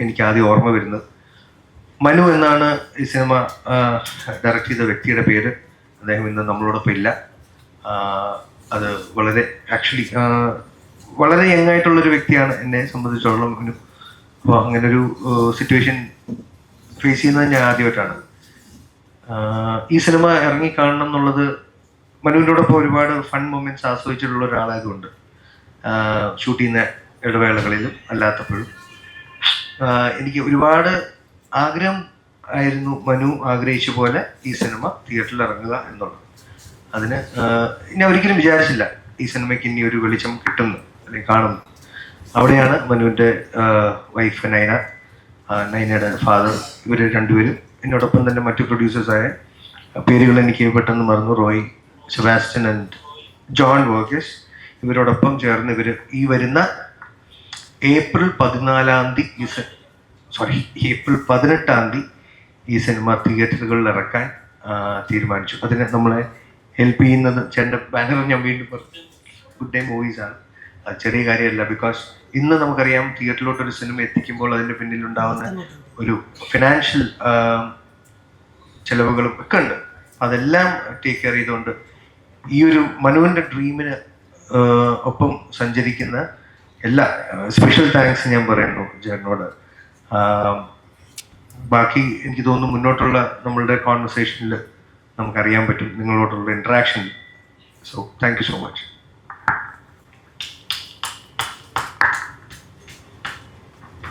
എനിക്ക് ആദ്യം ഓർമ്മ വരുന്നത്. മനു എന്നാണ് ഈ സിനിമ ഡയറക്റ്റ് ചെയ്ത വ്യക്തിയുടെ പേര്. അദ്ദേഹം ഇന്ന് നമ്മളോടൊപ്പം ഇല്ല. അത് വളരെ ആക്ച്വലി വളരെ യങ് ആയിട്ടുള്ളൊരു വ്യക്തിയാണ് എന്നെ സംബന്ധിച്ചോളം മനു. അപ്പോൾ അങ്ങനൊരു സിറ്റുവേഷൻ ഫേസ് ചെയ്യുന്നത് ഞാൻ ആദ്യമായിട്ടാണ്. ഈ സിനിമ ഇറങ്ങി കാണണം എന്നുള്ളത് മനുവിനോടൊപ്പം ഒരുപാട് ഫൺ മൊമെന്റ്സ് ആസ്വദിച്ചിട്ടുള്ള ഒരാളായതുകൊണ്ട് ഷൂട്ട് ചെയ്യുന്ന ഇടവേളകളിലും അല്ലാത്തപ്പോഴും എനിക്ക് ഒരുപാട് ആഗ്രഹം ആയിരുന്നു. മനു ആഗ്രഹിച്ച പോലെ ഈ സിനിമ തിയേറ്ററിൽ ഇറങ്ങുക എന്നുള്ളത്. അതിന് ഞാൻ ഒരിക്കലും വിചാരിച്ചില്ല ഈ സിനിമയ്ക്ക് ഇനി ഒരു വെളിച്ചം കിട്ടുന്നു അല്ലെങ്കിൽ കാണുന്നു. അവിടെയാണ് മനുവിൻ്റെ വൈഫ് നൈന, നൈനയുടെ ഫാദർ, ഇവർ രണ്ടുപേരും എന്നോടൊപ്പം തന്നെ മറ്റു പ്രൊഡ്യൂസേഴ്സായ പേരുകൾ എനിക്ക് പെട്ടെന്ന് മറന്നു, റോയ്, സെബാസ്റ്റ്യൻ ആൻഡ് ജോൺ വർഗീസ്, ഇവരോടൊപ്പം ചേർന്ന് ഇവർ ഈ വരുന്ന ഏപ്രിൽ 18 ഈ സിനിമ തിയേറ്ററുകളിൽ ഇറക്കാൻ തീരുമാനിച്ചു. അതിന് നമ്മളെ ഹെൽപ്പ് ചെയ്യുന്നത് ചേട്ടൻ്റെ ബാനർ ഞാൻ വീണ്ടും പറഞ്ഞു, ഗുഡ് ഡേ മൂവീസാണ്. അത് ചെറിയ കാര്യമല്ല. ബിക്കോസ് ഇന്ന് നമുക്കറിയാം തിയേറ്ററിലോട്ടൊരു സിനിമ എത്തിക്കുമ്പോൾ അതിൻ്റെ പിന്നിലുണ്ടാവുന്ന ഒരു ഫിനാൻഷ്യൽ ചിലവുകളും ഒക്കെ ഉണ്ട്. അതെല്ലാം ടേക്ക് കെയർ ചെയ്തുകൊണ്ട് ഈ ഒരു മനുവിൻ്റെ ഡ്രീമിന് ഒപ്പം സഞ്ചരിക്കുന്ന എല്ലാ സ്പെഷ്യൽ താങ്ക്സ് ഞാൻ പറയുന്നു ചേട്ടനോട്. ബാക്കി എനിക്ക് തോന്നുന്നു മുന്നോട്ടുള്ള നമ്മളുടെ കോൺവെർസേഷനിൽ നമുക്കറിയാൻ പറ്റും നിങ്ങളോടുള്ള interaction. So thank you so much.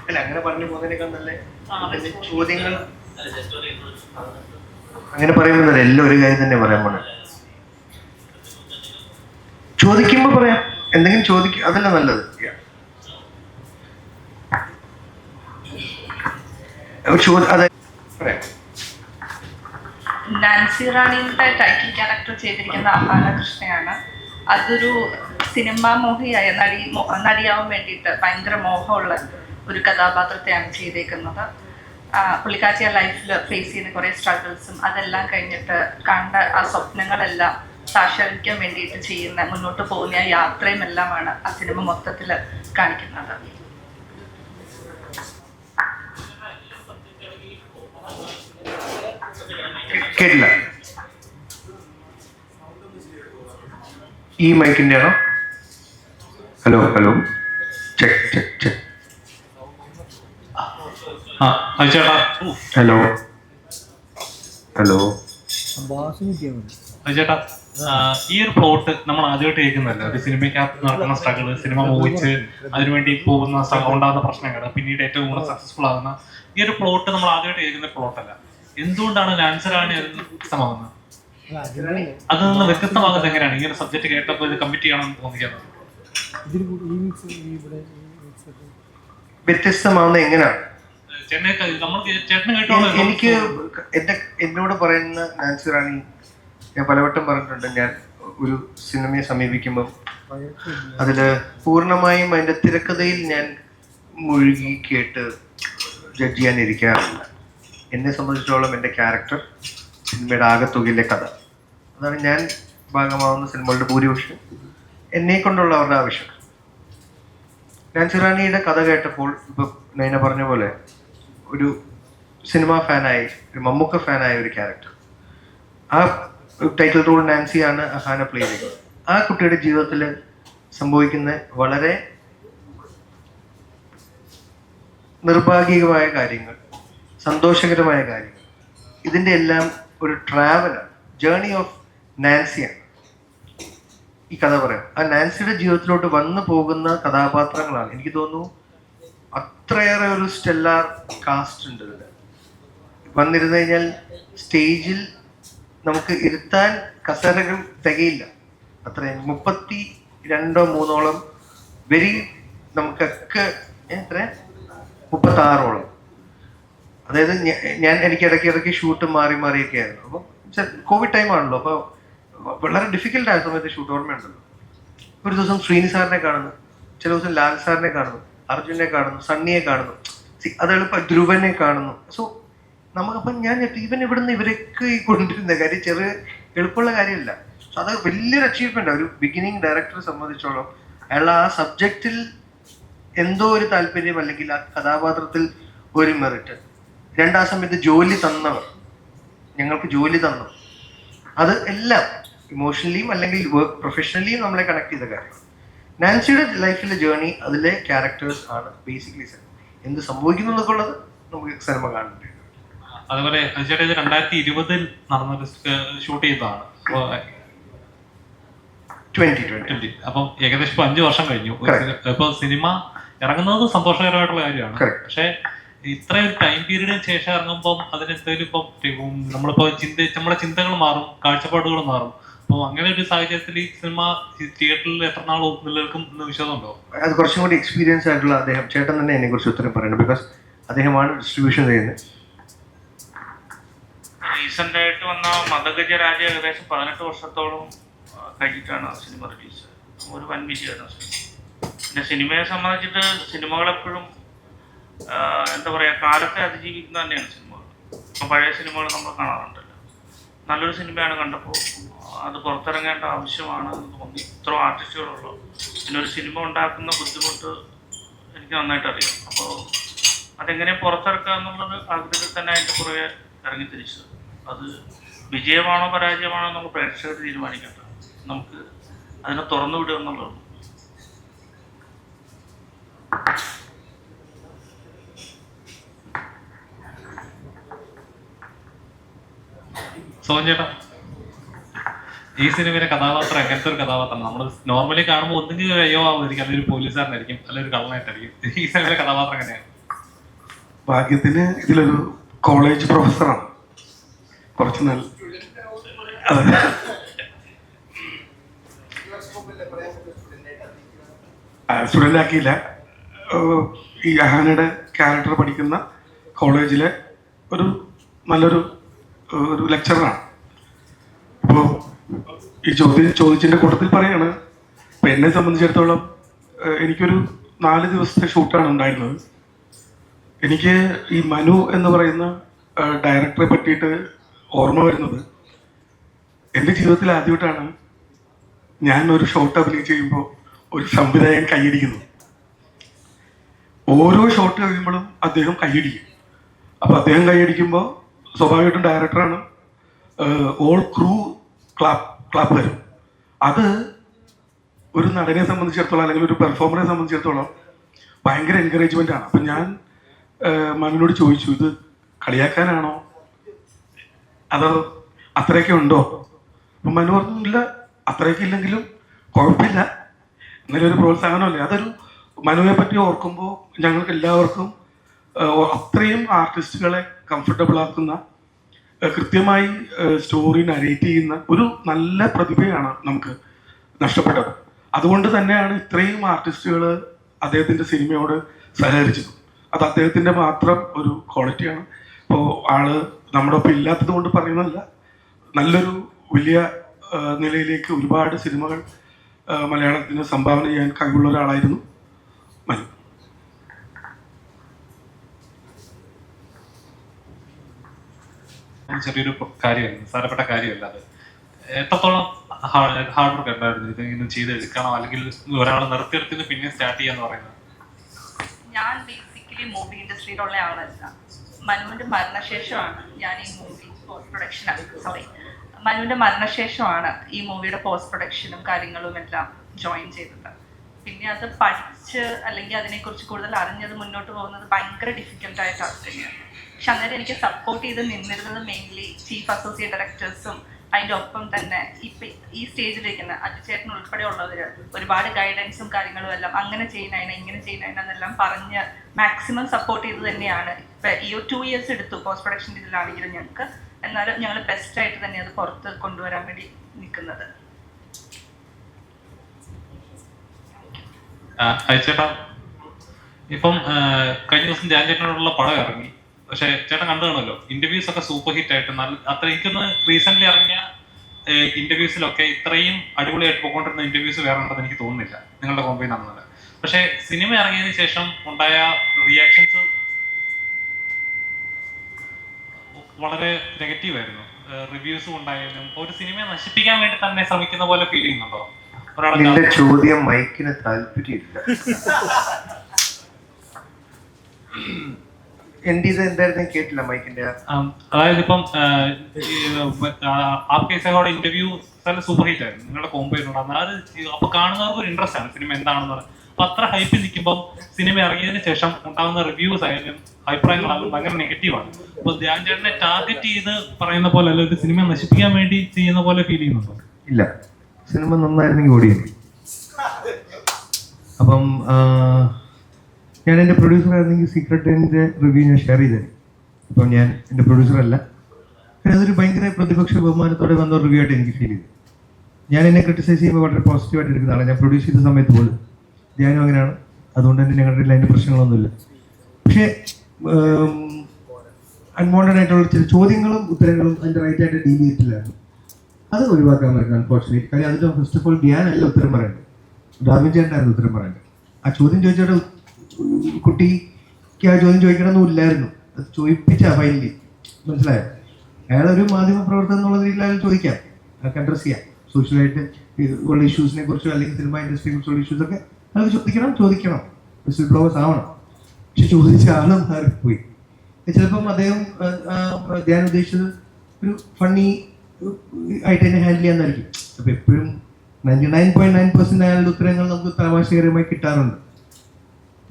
അല്ല, അങ്ങനെ പറഞ്ഞു പോകുന്നതിനേക്കാൾ നല്ലേ ചോദ്യങ്ങൾ അങ്ങനെ പറയുമ്പോൾ എല്ലാം ഒരു കാര്യം തന്നെ പറയാൻ പോണേ. ചോദിക്കുമ്പോൾ പറയാം, എന്തെങ്കിലും ചോദിക്കും, അതല്ല നല്ലത്. നാൻസി റാണിയുടെ ടൈറ്റിൽ ക്യാരക്ടർ ചെയ്തിരിക്കുന്ന അഹാന കൃഷ്ണയാണ്. അതൊരു സിനിമാ മോഹിയായ നടിയാവാൻ വേണ്ടിയിട്ട് ഭയങ്കര മോഹമുള്ള ഒരു കഥാപാത്രത്തെയാണ് ചെയ്തേക്കുന്നത്. പുള്ളിക്കാരിയുടെ ലൈഫിൽ ഫേസ് ചെയ്യുന്ന കുറേ സ്ട്രഗിൾസും അതെല്ലാം കഴിഞ്ഞിട്ട് കണ്ട ആ സ്വപ്നങ്ങളെല്ലാം സാക്ഷാത്കരിക്കാൻ വേണ്ടിയിട്ട് ചെയ്യുന്ന മുന്നോട്ട് പോകുന്ന ആ യാത്രയും എല്ലാമാണ് ആ സിനിമ മൊത്തത്തിൽ കാണിക്കുന്നത്. കേട്ടില്ല. ഈ മൈക്കിൻ്റെ ആണോ? Hello hello, check check check. Hello hello. ചേട്ടാ, ഈ ഒരു പ്ലോട്ട് നമ്മൾ ആദ്യമായിട്ട് കേൾക്കുന്നതല്ല. ഒരു സിനിമയ്ക്കകത്ത് നടക്കുന്ന സ്ട്രഗിൾ, സിനിമ മോഹിച്ച് അതിനുവേണ്ടി പോകുന്ന ഉണ്ടാകുന്ന പ്രശ്നങ്ങൾ, പിന്നീട് ഏറ്റവും കൂടുതൽ സക്സസ്ഫുൾ ആകുന്ന ഈ ഒരു പ്ലോട്ട് നമ്മൾ ആദ്യമായിട്ട് കേൾക്കുന്ന പ്ലോട്ടല്ല. എന്തുകൊണ്ടാണ് നാൻസി റാണി വ്യത്യസ്തമാകുന്നത്? അതിൽ നിന്ന് വ്യത്യസ്തമാകുന്നത് എങ്ങനെയാണ്? ഈ ഒരു സബ്ജക്ട് കേട്ടപ്പോൾ ഇത് കമ്മിറ്റ് ചെയ്യണമെന്ന് തോന്നിക്കുന്നത് വ്യത്യസ്തമാകുന്നത് എങ്ങനെയാണ്? എനിക്ക് എന്നോട് പറയുന്ന നാൻസി റാണി, ഞാൻ പലവട്ടം പറഞ്ഞിട്ടുണ്ട്, ഞാൻ ഒരു സിനിമയെ സമീപിക്കുമ്പം അതില് പൂർണ്ണമായും അതിന്റെ തിരക്കഥയിൽ ഞാൻ മുഴുകി കേട്ട് ജഡ്ജ് ചെയ്യാനിരിക്കാറില്ല. എന്നെ സംബന്ധിച്ചിടത്തോളം എൻ്റെ ക്യാരക്ടർ, സിനിമയുടെ ആകത്തുകയിലെ കഥ, അതാണ് ഞാൻ ഭാഗമാവുന്ന സിനിമകളുടെ ഭൂരിപക്ഷം എന്നെ കൊണ്ടുള്ള അവരുടെ ആവശ്യം. നാൻസി റാണിയുടെ കഥ കേട്ടപ്പോൾ ഇപ്പം നൈന പറഞ്ഞ പോലെ ഒരു സിനിമാ ഫാനായി, ഒരു മമ്മൂക്ക ഫാനായ ഒരു ക്യാരക്ടർ, ആ ടൈറ്റിൽ റോൾ നാൻസിയാണ് അഹാന പ്ലേ ചെയ്യുന്നത്. ആ കുട്ടിയുടെ ജീവിതത്തിൽ സംഭവിക്കുന്ന വളരെ നിർഭാഗ്യകമായ കാര്യങ്ങൾ, സന്തോഷകരമായ കാര്യങ്ങൾ, ഇതിൻ്റെ എല്ലാം ഒരു ട്രാവലാണ്, ജേർണി ഓഫ് നാൻസിയാണ് ഈ കഥ പറയാം. ആ നാൻസിയുടെ ജീവിതത്തിലോട്ട് വന്നു പോകുന്ന കഥാപാത്രങ്ങളാണ്. എനിക്ക് തോന്നുന്നു അത്രയേറെ ഒരു സ്റ്റെല്ലാർ കാസ്റ്റ് ഉണ്ട് ഇതിൽ. വന്നിരുന്നു കഴിഞ്ഞാൽ സ്റ്റേജിൽ നമുക്ക് ഇരുത്താൻ കസേരകൾ തികയില്ല. അത്രയും 32-33 വെരി നമുക്കൊക്കെ എത്ര 36. അതായത് എനിക്ക് ഇടയ്ക്ക് ഷൂട്ട് മാറിയൊക്കെ ആയിരുന്നു. അപ്പം കോവിഡ് ടൈം ആണല്ലോ, അപ്പോൾ വളരെ ഡിഫിക്കൽട്ടായ സമയത്ത് ഷൂട്ട് ഓർമ്മയുണ്ടല്ലോ. ഒരു ദിവസം ശ്രീനി സാറിനെ കാണുന്നു, ചില ദിവസം ലാൽ സാറിനെ കാണുന്നു, അർജുനെ കാണുന്നു, സണ്ണിയെ കാണുന്നു, അത് എളുപ്പം ധ്രുവനെ കാണുന്നു. സോ നമുക്കപ്പം ഞാൻ ഈവൻ ഇവിടുന്ന് ഇവരൊക്കെ ഈ കൊണ്ടിരുന്ന കാര്യം ചെറിയ എളുപ്പമുള്ള കാര്യമല്ല. സോ അത് വലിയൊരു അച്ചീവ്മെൻ്റാണ് ഒരു ബിഗിനിങ് ഡയറക്ടറെ സംബന്ധിച്ചോളം. അയാൾ ആ സബ്ജക്റ്റിൽ എന്തോ ഒരു താല്പര്യം അല്ലെങ്കിൽ ആ കഥാപാത്രത്തിൽ ഒരു മെറിറ്റ്. രണ്ടാം സമയത്ത് ജോലി തന്നവർ, ഞങ്ങൾക്ക് ജോലി തന്നു, അത് എല്ലാം ഇമോഷണലിയും അല്ലെങ്കിൽ വർക്ക് പ്രൊഫഷണലിയും നമ്മളെ കണക്ട് ചെയ്ത കാര്യമാണ്. നാൻസിയുടെ ലൈഫിലെ ജേർണി, അതിലെ ക്യാരക്ടേഴ്സ് ആണ് ബേസിക്കലി സിനിമ. എന്ത് സംഭവിക്കുന്നു എന്നൊക്കെ ഉള്ളത് നമുക്ക് സിനിമ കാണുന്നുണ്ട്. അതുപോലെ ചേട്ടാ, ഇത് 2020 നടന്ന ഷൂട്ട് ചെയ്തതാണ്, 2020. അപ്പം ഏകദേശം 5 വർഷം കഴിഞ്ഞു. ഇപ്പൊ സിനിമ ഇറങ്ങുന്നത് സന്തോഷകരമായിട്ടുള്ള കാര്യമാണ്. പക്ഷെ ഇത്രയും ടൈം പീരീഡിന് ശേഷം ഇറങ്ങുമ്പോൾ അതിനെന്തെങ്കിലും ഇപ്പം നമ്മളിപ്പോ നമ്മുടെ ചിന്തകൾ മാറും, കാഴ്ചപ്പാടുകൾ മാറും. അപ്പൊ അങ്ങനെ ഒരു സാഹചര്യത്തിൽ ഈ സിനിമ തിയേറ്ററിൽ എത്ര നാൾ നിലനിൽക്കും എന്ന് വിശ്വാസമുണ്ടോ? അത് കുറച്ചും കൂടി എക്സ്പീരിയൻസ് ആയിട്ടുള്ള അദ്ദേഹം, ചേട്ടൻ തന്നെ എന്നെ കുറിച്ച് ഉത്തരം പറയുന്നത്, ബിക്കോസ് അദ്ദേഹമാണ് ഡിസ്ട്രിബ്യൂഷൻ ചെയ്യുന്നത്. റീസെന്റ് ആയിട്ട് വന്ന മദഗജരാജ ഏകദേശം 18 വർഷത്തോളം കഴിഞ്ഞിട്ടാണ് സിനിമ റിലീസ്. ഒരു വൻ വിജയമാണ്. പിന്നെ സിനിമയെ സംബന്ധിച്ചിട്ട് സിനിമകളെപ്പോഴും എന്താ പറയുക, കാലത്തെ അതിജീവിക്കുന്ന തന്നെയാണ് സിനിമകൾ. ഇപ്പം പഴയ സിനിമകൾ നമ്മൾ കാണാറുണ്ടല്ലോ. നല്ലൊരു സിനിമയാണ് കണ്ടപ്പോൾ അത് പുറത്തിറങ്ങേണ്ട ആവശ്യമാണ് എന്ന് തോന്നി. ഇത്ര ആർട്ടിസ്റ്റുകളുള്ളൂ. പിന്നെ ഒരു സിനിമ ഉണ്ടാക്കുന്ന ബുദ്ധിമുട്ട് എനിക്ക് നന്നായിട്ട് അറിയാം. അപ്പോൾ അതെങ്ങനെ പുറത്തിറക്കുക എന്നുള്ളത് ആഗ്രഹത്തിൽ തന്നെ അതിൻ്റെ പുറകെ ഇറങ്ങി തിരിച്ചത്. അത് വിജയമാണോ പരാജയമാണോ നമ്മൾ പ്രേക്ഷകർ തീരുമാനിക്കേണ്ടത്. നമുക്ക് അതിനെ തുറന്നു വിടുക എന്നുള്ളത്. സോൻ ചേട്ടാ, ഈ സിനിമയിലെ കഥാപാത്രം എങ്ങനത്തെ ഒരു കഥാപാത്രമാണ്? നമ്മൾ നോർമലി കാണുമ്പോൾ ഒന്നുകിൽ അയ്യോ ആവുമായിരിക്കും, അല്ലെങ്കിൽ ഒരു പോലീസുകാരനായിരിക്കും, അല്ലെങ്കിൽ ഒരു കള്ളനായിട്ടായിരിക്കും. ഈ സിനിമയിലെ കഥാപാത്രം എങ്ങനെയാണ്? ഭാഗ്യത്തിന് ഇതിലൊരു കോളേജ് പ്രൊഫസറാണ്. കുറച്ച് നല്ല സ്റ്റുഡൻ്റ് ആക്കിയില്ല. ഈ അഹാനയുടെ ക്യാരക്ടർ പഠിക്കുന്ന കോളേജിലെ ഒരു നല്ലൊരു ലെക്ചറാണ്. ഇപ്പോൾ ഈ ചോദിച്ചതിൻ്റെ കൂട്ടത്തിൽ പറയാണ്, ഇപ്പം എന്നെ സംബന്ധിച്ചിടത്തോളം എനിക്കൊരു 4 ദിവസത്തെ ഷൂട്ടാണ് ഉണ്ടായിരുന്നത്. എനിക്ക് ഈ മനു എന്ന് പറയുന്ന ഡയറക്ടറെ പറ്റിയിട്ട് ഓർമ്മ വരുന്നത്, എൻ്റെ ജീവിതത്തിൽ ആദ്യമായിട്ടാണ് ഞാൻ ഒരു ഷോട്ട് അഭിനയിച്ച് ചെയ്യുമ്പോൾ ഒരു സംവിധായകൻ കൈയടിക്കുന്നു. ഓരോ ഷോട്ട് കഴിയുമ്പോഴും അദ്ദേഹം കൈയടിക്കും. അപ്പോൾ അദ്ദേഹം കൈയടിക്കുമ്പോൾ സ്വാഭാവികമായിട്ടും ഡയറക്ടറാണ്, ഓൾ ക്രൂ ക്ലാപ്പ് തരും. അത് ഒരു നടനെ സംബന്ധിച്ചിടത്തോളം അല്ലെങ്കിൽ ഒരു പെർഫോമറെ സംബന്ധിച്ചിടത്തോളം ഭയങ്കര എൻകറേജ്മെൻ്റ് ആണ്. അപ്പം ഞാൻ മനുവിനോട് ചോദിച്ചു, ഇത് കളിയാക്കാനാണോ അതോ അത്രയൊക്കെ ഉണ്ടോ? അപ്പം മനു പറഞ്ഞില്ല, അത്രയൊക്കെ ഇല്ലെങ്കിലും കുഴപ്പമില്ല, എന്നാലും ഒരു പ്രോത്സാഹനമല്ലേ. അതൊരു മനുവിനെ പറ്റി ഓർക്കുമ്പോൾ ഞങ്ങൾക്ക് എല്ലാവർക്കും അത്രയും ആർട്ടിസ്റ്റുകളെ കംഫർട്ടബിൾ ആക്കുന്ന, കൃത്യമായി സ്റ്റോറി നരേറ്റ് ചെയ്യുന്ന ഒരു നല്ല പ്രതിഭയാണ് നമുക്ക് നഷ്ടപ്പെട്ടത്. അതുകൊണ്ട് തന്നെയാണ് ഇത്രയും ആർട്ടിസ്റ്റുകൾ അദ്ദേഹത്തിൻ്റെ സിനിമയോട് സഹകരിച്ചത്. അത് അദ്ദേഹത്തിൻ്റെ മാത്രം ഒരു ക്വാളിറ്റിയാണ്. അപ്പോൾ ആള് നമ്മുടെ ഒപ്പം ഇല്ലാത്തത് കൊണ്ട് പറയുന്നതല്ല, നല്ലൊരു വലിയ നിലയിലേക്ക് ഒരുപാട് സിനിമകൾ മലയാളത്തിന് സംഭാവന ചെയ്യാൻ കഴിവുള്ള ഒരാളായിരുന്നു മനു. ചെറിയൊരു കാര്യമല്ല, നിസ്സാരപ്പെട്ട കാര്യമല്ല അത്. എത്രത്തോളം ഹാർഡ് വർക്ക് ഉണ്ടായിരുന്നു ഇതെങ്കിലും ചെയ്തെടുക്കണോ, അല്ലെങ്കിൽ ഒരാൾ നിർത്തിയെടുത്തിന് പിന്നെ സ്റ്റാർട്ട് ചെയ്യാന്ന് പറയുന്നത്? ഞാൻ ബേസിക്കലി മൂവി ഇൻഡസ്ട്രിയിലുള്ള ആളല്ല. മനുവിന്റെ മരണശേഷമാണ് ഞാൻ ഈ മൂവി പോസ്റ്റ് പ്രൊഡക്ഷൻ മനുവിന്റെ മരണശേഷമാണ് ഈ മൂവിയുടെ പോസ്റ്റ് പ്രൊഡക്ഷനും കാര്യങ്ങളും എല്ലാം ജോയിൻ ചെയ്തത്. പിന്നെ അത് പഠിച്ച് അല്ലെങ്കിൽ അതിനെക്കുറിച്ച് കൂടുതൽ അറിഞ്ഞത് മുന്നോട്ട് പോകുന്നത് ഭയങ്കര ഡിഫിക്കൽട്ടായ ടാസ്ക് തന്നെയാണ്. പക്ഷെ അന്നേരം എനിക്ക് സപ്പോർട്ട് ചെയ്ത് നിന്നിരുന്നത് മെയിൻലി ചീഫ് അസോസിയേറ്റ് ഡയറക്ടേഴ്സും അതിൻ്റെ ഒപ്പം തന്നെ ഇപ്പം ഈ സ്റ്റേജിലിരിക്കുന്ന അജിച്ചേട്ടൻ ഉൾപ്പെടെ ഉള്ളവർ ഒരുപാട് ഗൈഡൻസും കാര്യങ്ങളും എല്ലാം അങ്ങനെ ചെയ്യുന്നതിന് ഇങ്ങനെ ചെയ്യുന്നതിനെന്നെല്ലാം പറഞ്ഞ് മാക്സിമം സപ്പോർട്ട് ചെയ്ത് തന്നെയാണ് ഇപ്പം ഈ 2 years എടുത്തു പോസ്റ്റ് പ്രൊഡക്ഷൻ ഇതിലാണെങ്കിലും ഞങ്ങൾക്ക്. എന്നാലും ഞങ്ങൾ ബെസ്റ്റായിട്ട് തന്നെ അത് പുറത്ത് കൊണ്ടുവരാൻ വേണ്ടി നിൽക്കുന്നത്. ചേട്ടാ, ഇപ്പം കഴിഞ്ഞ ദിവസം ജാൻ ചേട്ടനോടുള്ള പടം ഇറങ്ങി. പക്ഷെ ചേട്ടൻ കണ്ടു കാണുമല്ലോ, ഇന്റർവ്യൂസ് ഒക്കെ സൂപ്പർ ഹിറ്റ് ആയിട്ട് അത്ര എനിക്കൊന്ന് റീസെന്റ് ഇറങ്ങിയ ഇന്റർവ്യൂസിലൊക്കെ ഇത്രയും അടിപൊളിയായിട്ട് പോയിക്കൊണ്ടിരുന്ന ഇന്റർവ്യൂസ് വേറെ ഉണ്ടെന്ന് എനിക്ക് തോന്നുന്നില്ല നിങ്ങളുടെ കോമ്പയിൽ നടന്നത്. പക്ഷെ സിനിമ ഇറങ്ങിയതിനു ശേഷം ഉണ്ടായ റിയാക്ഷൻസ് വളരെ നെഗറ്റീവ് ആയിരുന്നു. റിവ്യൂസും ഉണ്ടായാലും ഒരു സിനിമയെ നശിപ്പിക്കാൻ വേണ്ടി തന്നെ ശ്രമിക്കുന്ന പോലെ ഫീൽ ചെയ്യുന്നുണ്ടോ? നിന്റെ ചോദ്യം മൈക്കിന് താല്പര്യമില്ല. എൻ്റെ ഇത് എന്തായിരുന്നു കേട്ടില്ല മൈക്കിന്റെ. അതായത് ഇപ്പം ആപ്കേസോടെ ഇന്റർവ്യൂ നല്ല സൂപ്പർ ഹിറ്റ് ആയിരുന്നു, നിങ്ങളുടെ കോമ്പോ ഉണ്ടാകുന്നത്. അത് അപ്പൊ കാണുന്നവർക്ക് ഒരു ഇൻട്രസ്റ്റ് ആണ് സിനിമ എന്താണെന്ന് പറയുന്നത്. അപ്പൊ അത്ര ഹൈപ്പിൽ നിൽക്കുമ്പോൾ സിനിമ ഇറങ്ങിയതിന് ശേഷം ഉണ്ടാകുന്ന റിവ്യൂസ് ആയാലും അഭിപ്രായങ്ങളാകും ഭയങ്കര നെഗറ്റീവാണ്. അപ്പൊ ധ്യാൻ ചേട്ടനെ ടാർഗറ്റ് ചെയ്ത് പറയുന്ന പോലെ അല്ല, ഒരു സിനിമ നശിപ്പിക്കാൻ വേണ്ടി ചെയ്യുന്ന പോലെ ഫീൽ ചെയ്യുന്നുണ്ടോ? ഇല്ല, സിനിമ നന്നായിരുന്നെങ്കിൽ ഓടിയിരുന്നു. അപ്പം ഞാൻ എൻ്റെ പ്രൊഡ്യൂസറായിരുന്നെങ്കിൽ സീക്രട്ടിൻ്റെ റിവ്യൂ ഞാൻ ഷെയർ ചെയ്തത്. അപ്പം ഞാൻ എൻ്റെ പ്രൊഡ്യൂസറല്ല. പിന്നെ അതൊരു ഭയങ്കര പ്രതിപക്ഷ ബഹുമാനത്തോടെ വന്ന റിവ്യൂ ആയിട്ട് എനിക്ക് ഫീൽ ചെയ്തു. ഞാൻ എന്നെ ക്രിട്ടിസൈസ് ചെയ്യുമ്പോൾ വളരെ പോസിറ്റീവായിട്ട് എടുക്കുന്ന ആളാണ്. ഞാൻ പ്രൊഡ്യൂസ് ചെയ്ത സമയത്ത് പോലും ധ്യാനം അങ്ങനെയാണ്. അതുകൊണ്ട് തന്നെ ഞങ്ങളുടെ ഇടയിൽ അതിൻ്റെ പ്രശ്നങ്ങളൊന്നുമില്ല. പക്ഷേ അൺവാണ്ടഡ് ആയിട്ടുള്ള ചില ചോദ്യങ്ങളും ഉത്തരങ്ങളും അതിൻ്റെ റൈറ്റായിട്ട് ഡീൽ ചെയ്തിട്ടില്ലായിരുന്നു. അത് ഒഴിവാക്കാൻ പറ്റും അൺഫോർച്ചുനേറ്റ്. കാര്യം അതിൻ്റെ ഫസ്റ്റ് ഓഫ് ഓൾ ധ്യാനല്ല ഉത്തരം പറയേണ്ടത്, ഡാർവിൻ ചേട്ടനായിരുന്നു ഉത്തരം പറയേണ്ടത്. ആ ചോദ്യം ചോദിച്ചോടെ കുട്ടിക്ക് ആ ചോദ്യം ചോദിക്കണമെന്നും ഇല്ലായിരുന്നു. അത് ചോദിപ്പിച്ച ഫൈനലി മനസ്സിലായോ? അയാളൊരു മാധ്യമ പ്രവർത്തനം എന്നുള്ള രീതിയിൽ അയാൾ ചോദിക്കാം, അയാൾക്ക് അഡ്രസ് ചെയ്യാം. സോഷ്യലായിട്ട് ഉള്ള ഇഷ്യൂസിനെ കുറിച്ചോ അല്ലെങ്കിൽ സിനിമ ഇൻഡസ്ട്രിയെ കുറിച്ചുള്ള ഇഷ്യൂസൊക്കെ അയാൾക്ക് ചോദിക്കണം, വിസിൽ ബ്ലോവേഴ്സ് ആവണം. പക്ഷെ ചോദിച്ച ആളും മാറിപ്പോയി. ചിലപ്പം അദ്ദേഹം ധ്യാൻ ഉദ്ദേശിച്ചത് ഒരു ഫണ്ണി ആയിട്ട് തന്നെ ഹാൻഡിൽ ചെയ്യാന്നായിരിക്കും. അപ്പം എപ്പോഴും 99.9% അയാളുടെ ഉത്തരങ്ങൾ നമുക്ക് തമാശകരമായി കിട്ടാറുണ്ട്.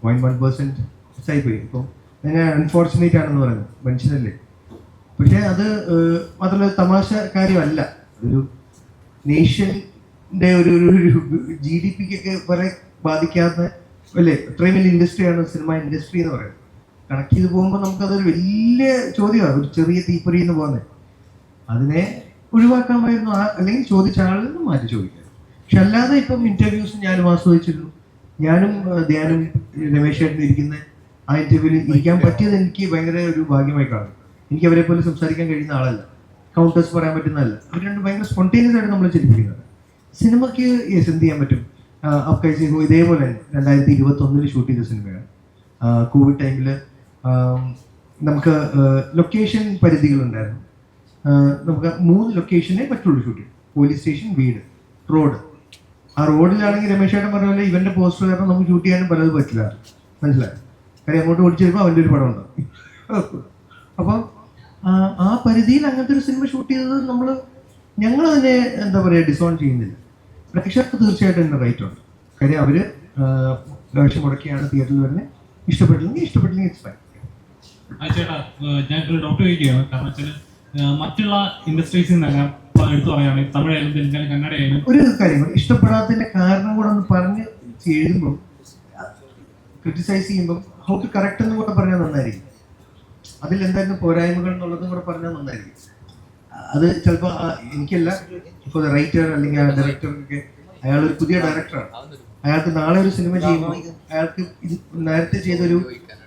0.1% മിസ്സായിപ്പോയി. അപ്പം ഞാൻ അൺഫോർച്ചുനേറ്റ് ആണെന്ന് പറയുന്നത്, മനുഷ്യനല്ലേ. പക്ഷേ അത് മാത്രമല്ല തമാശ കാര്യമല്ല, ഒരു നേഷൻ്റെ ഒരു GDP-ക്കൊക്കെ വരെ ബാധിക്കാത്ത അല്ലേ അത്രയും വലിയ ഇൻഡസ്ട്രിയാണ് സിനിമ ഇൻഡസ്ട്രി എന്ന് പറയുന്നത്. കണക്ട് ചെയ്ത് പോകുമ്പോൾ നമുക്കതൊരു വലിയ ചോദ്യമാണ്, ഒരു ചെറിയ തീപ്പൊരി എന്ന് പോകുന്നത്. അതിനെ ഒഴിവാക്കാമായിരുന്നു, അല്ലെങ്കിൽ ചോദിച്ച ആളിൽ നിന്ന് മാറ്റി ചോദിക്കാം. പക്ഷെ അല്ലാതെ ഇപ്പം ഇന്റർവ്യൂസ് ഞാനും ആസ്വദിച്ചിരുന്നു. ഞാനും ധ്യാനും രമേശ് ചേട്ടനും ഇരിക്കുന്ന ആ ഇന്റർവ്യൂവിൽ ഇരിക്കാൻ പറ്റിയത് എനിക്ക് ഭയങ്കര ഒരു ഭാഗ്യമായി കാണും. എനിക്ക് അവരെ പോലെ സംസാരിക്കാൻ കഴിയുന്ന ആളല്ല, കൗണ്ടേഴ്സ് പറയാൻ പറ്റുന്നതല്ല. അവർ രണ്ട് ഭയങ്കര സ്പോണ്ടേനിയസ് ആയിട്ട് നമ്മൾ ചിരിപ്പിക്കുന്നത്. സിനിമയ്ക്ക് എന്ത് ചെയ്യാൻ പറ്റും? അപ്കൈസ് ഇതേപോലെ 2021 ഷൂട്ട് ചെയ്ത സിനിമയാണ്. കോവിഡ് ടൈമിൽ നമുക്ക് ലൊക്കേഷൻ പരിധികളുണ്ടായിരുന്നു. നമുക്ക് 3 ലൊക്കേഷനേ പറ്റുള്ളൂ ഷൂട്ട് ചെയ്യാൻ. പോലീസ് സ്റ്റേഷൻ, വീട്, റോഡ്. ആ റോഡിലാണെങ്കിൽ രമേശ് ചേട്ടൻ പറഞ്ഞ പോലെ ഇവന്റെ പോസ്റ്റർ കാരണം നമുക്ക് ഷൂട്ട് ചെയ്യാനും പലതും പറ്റില്ല, മനസ്സിലായി. കാര്യം അങ്ങോട്ട് ഓടിച്ചു വരുമ്പോൾ അവൻ്റെ ഒരു പടം ഉണ്ടാവും. അപ്പം ആ പരിധിയിൽ അങ്ങനത്തെ ഒരു സിനിമ ഷൂട്ട് ചെയ്തത് ഞങ്ങൾ തന്നെ എന്താ പറയുക ഡിസോൺ ചെയ്യുന്നില്ല. പ്രേക്ഷകർക്ക് തീർച്ചയായിട്ടും എൻ്റെ റൈറ്റ് ഉണ്ട്. കാര്യം അവർ ലക്ഷം മുടക്കിയാണ് തിയേറ്ററിൽ വരുന്നത്. ഇഷ്ടപ്പെട്ടില്ലെങ്കിൽ ഇറ്റ്സ് ഫൈൻ. ചേട്ടാ ഞാൻ ഒരു ഡൗട്ട് ചോദിക്കുകയാണ്. കാരണം വെച്ചാൽ മറ്റുള്ള ഇൻഡസ്ട്രീസിൽ നിന്നെല്ലാം എടുത്തു പറയുകയാണെങ്കിൽ തമിഴായാലും തെലുങ്കായാലും കന്നഡയായാലും ഒരു കാര്യം ഇഷ്ടപ്പെടാത്തതിന്റെ കാരണം കൂടെ ഒന്ന് പറഞ്ഞ് എഴുതുമ്പോൾ ക്രിറ്റിസൈസ് ചെയ്യുമ്പോൾ ഹൗ ടു കറക്റ്റ് എന്ന് കൂടെ പറഞ്ഞാൽ നന്നായിരിക്കും. അതിൽ എന്തായിരുന്നു പോരായ്മകൾ എന്നുള്ളതും കൂടെ പറഞ്ഞാൽ നന്നായിരിക്കും. അത് ചിലപ്പോൾ എനിക്കല്ല, ഇപ്പോൾ റൈറ്റർ അല്ലെങ്കിൽ ആ ഡയറക്ടർക്കൊക്കെ അയാളൊരു പുതിയ ഡയറക്ടറാണ്. അയാൾക്ക് നാളെ ഒരു സിനിമ ചെയ്യുമ്പോൾ അയാൾക്ക് ഇത് നേരത്തെ ചെയ്തൊരു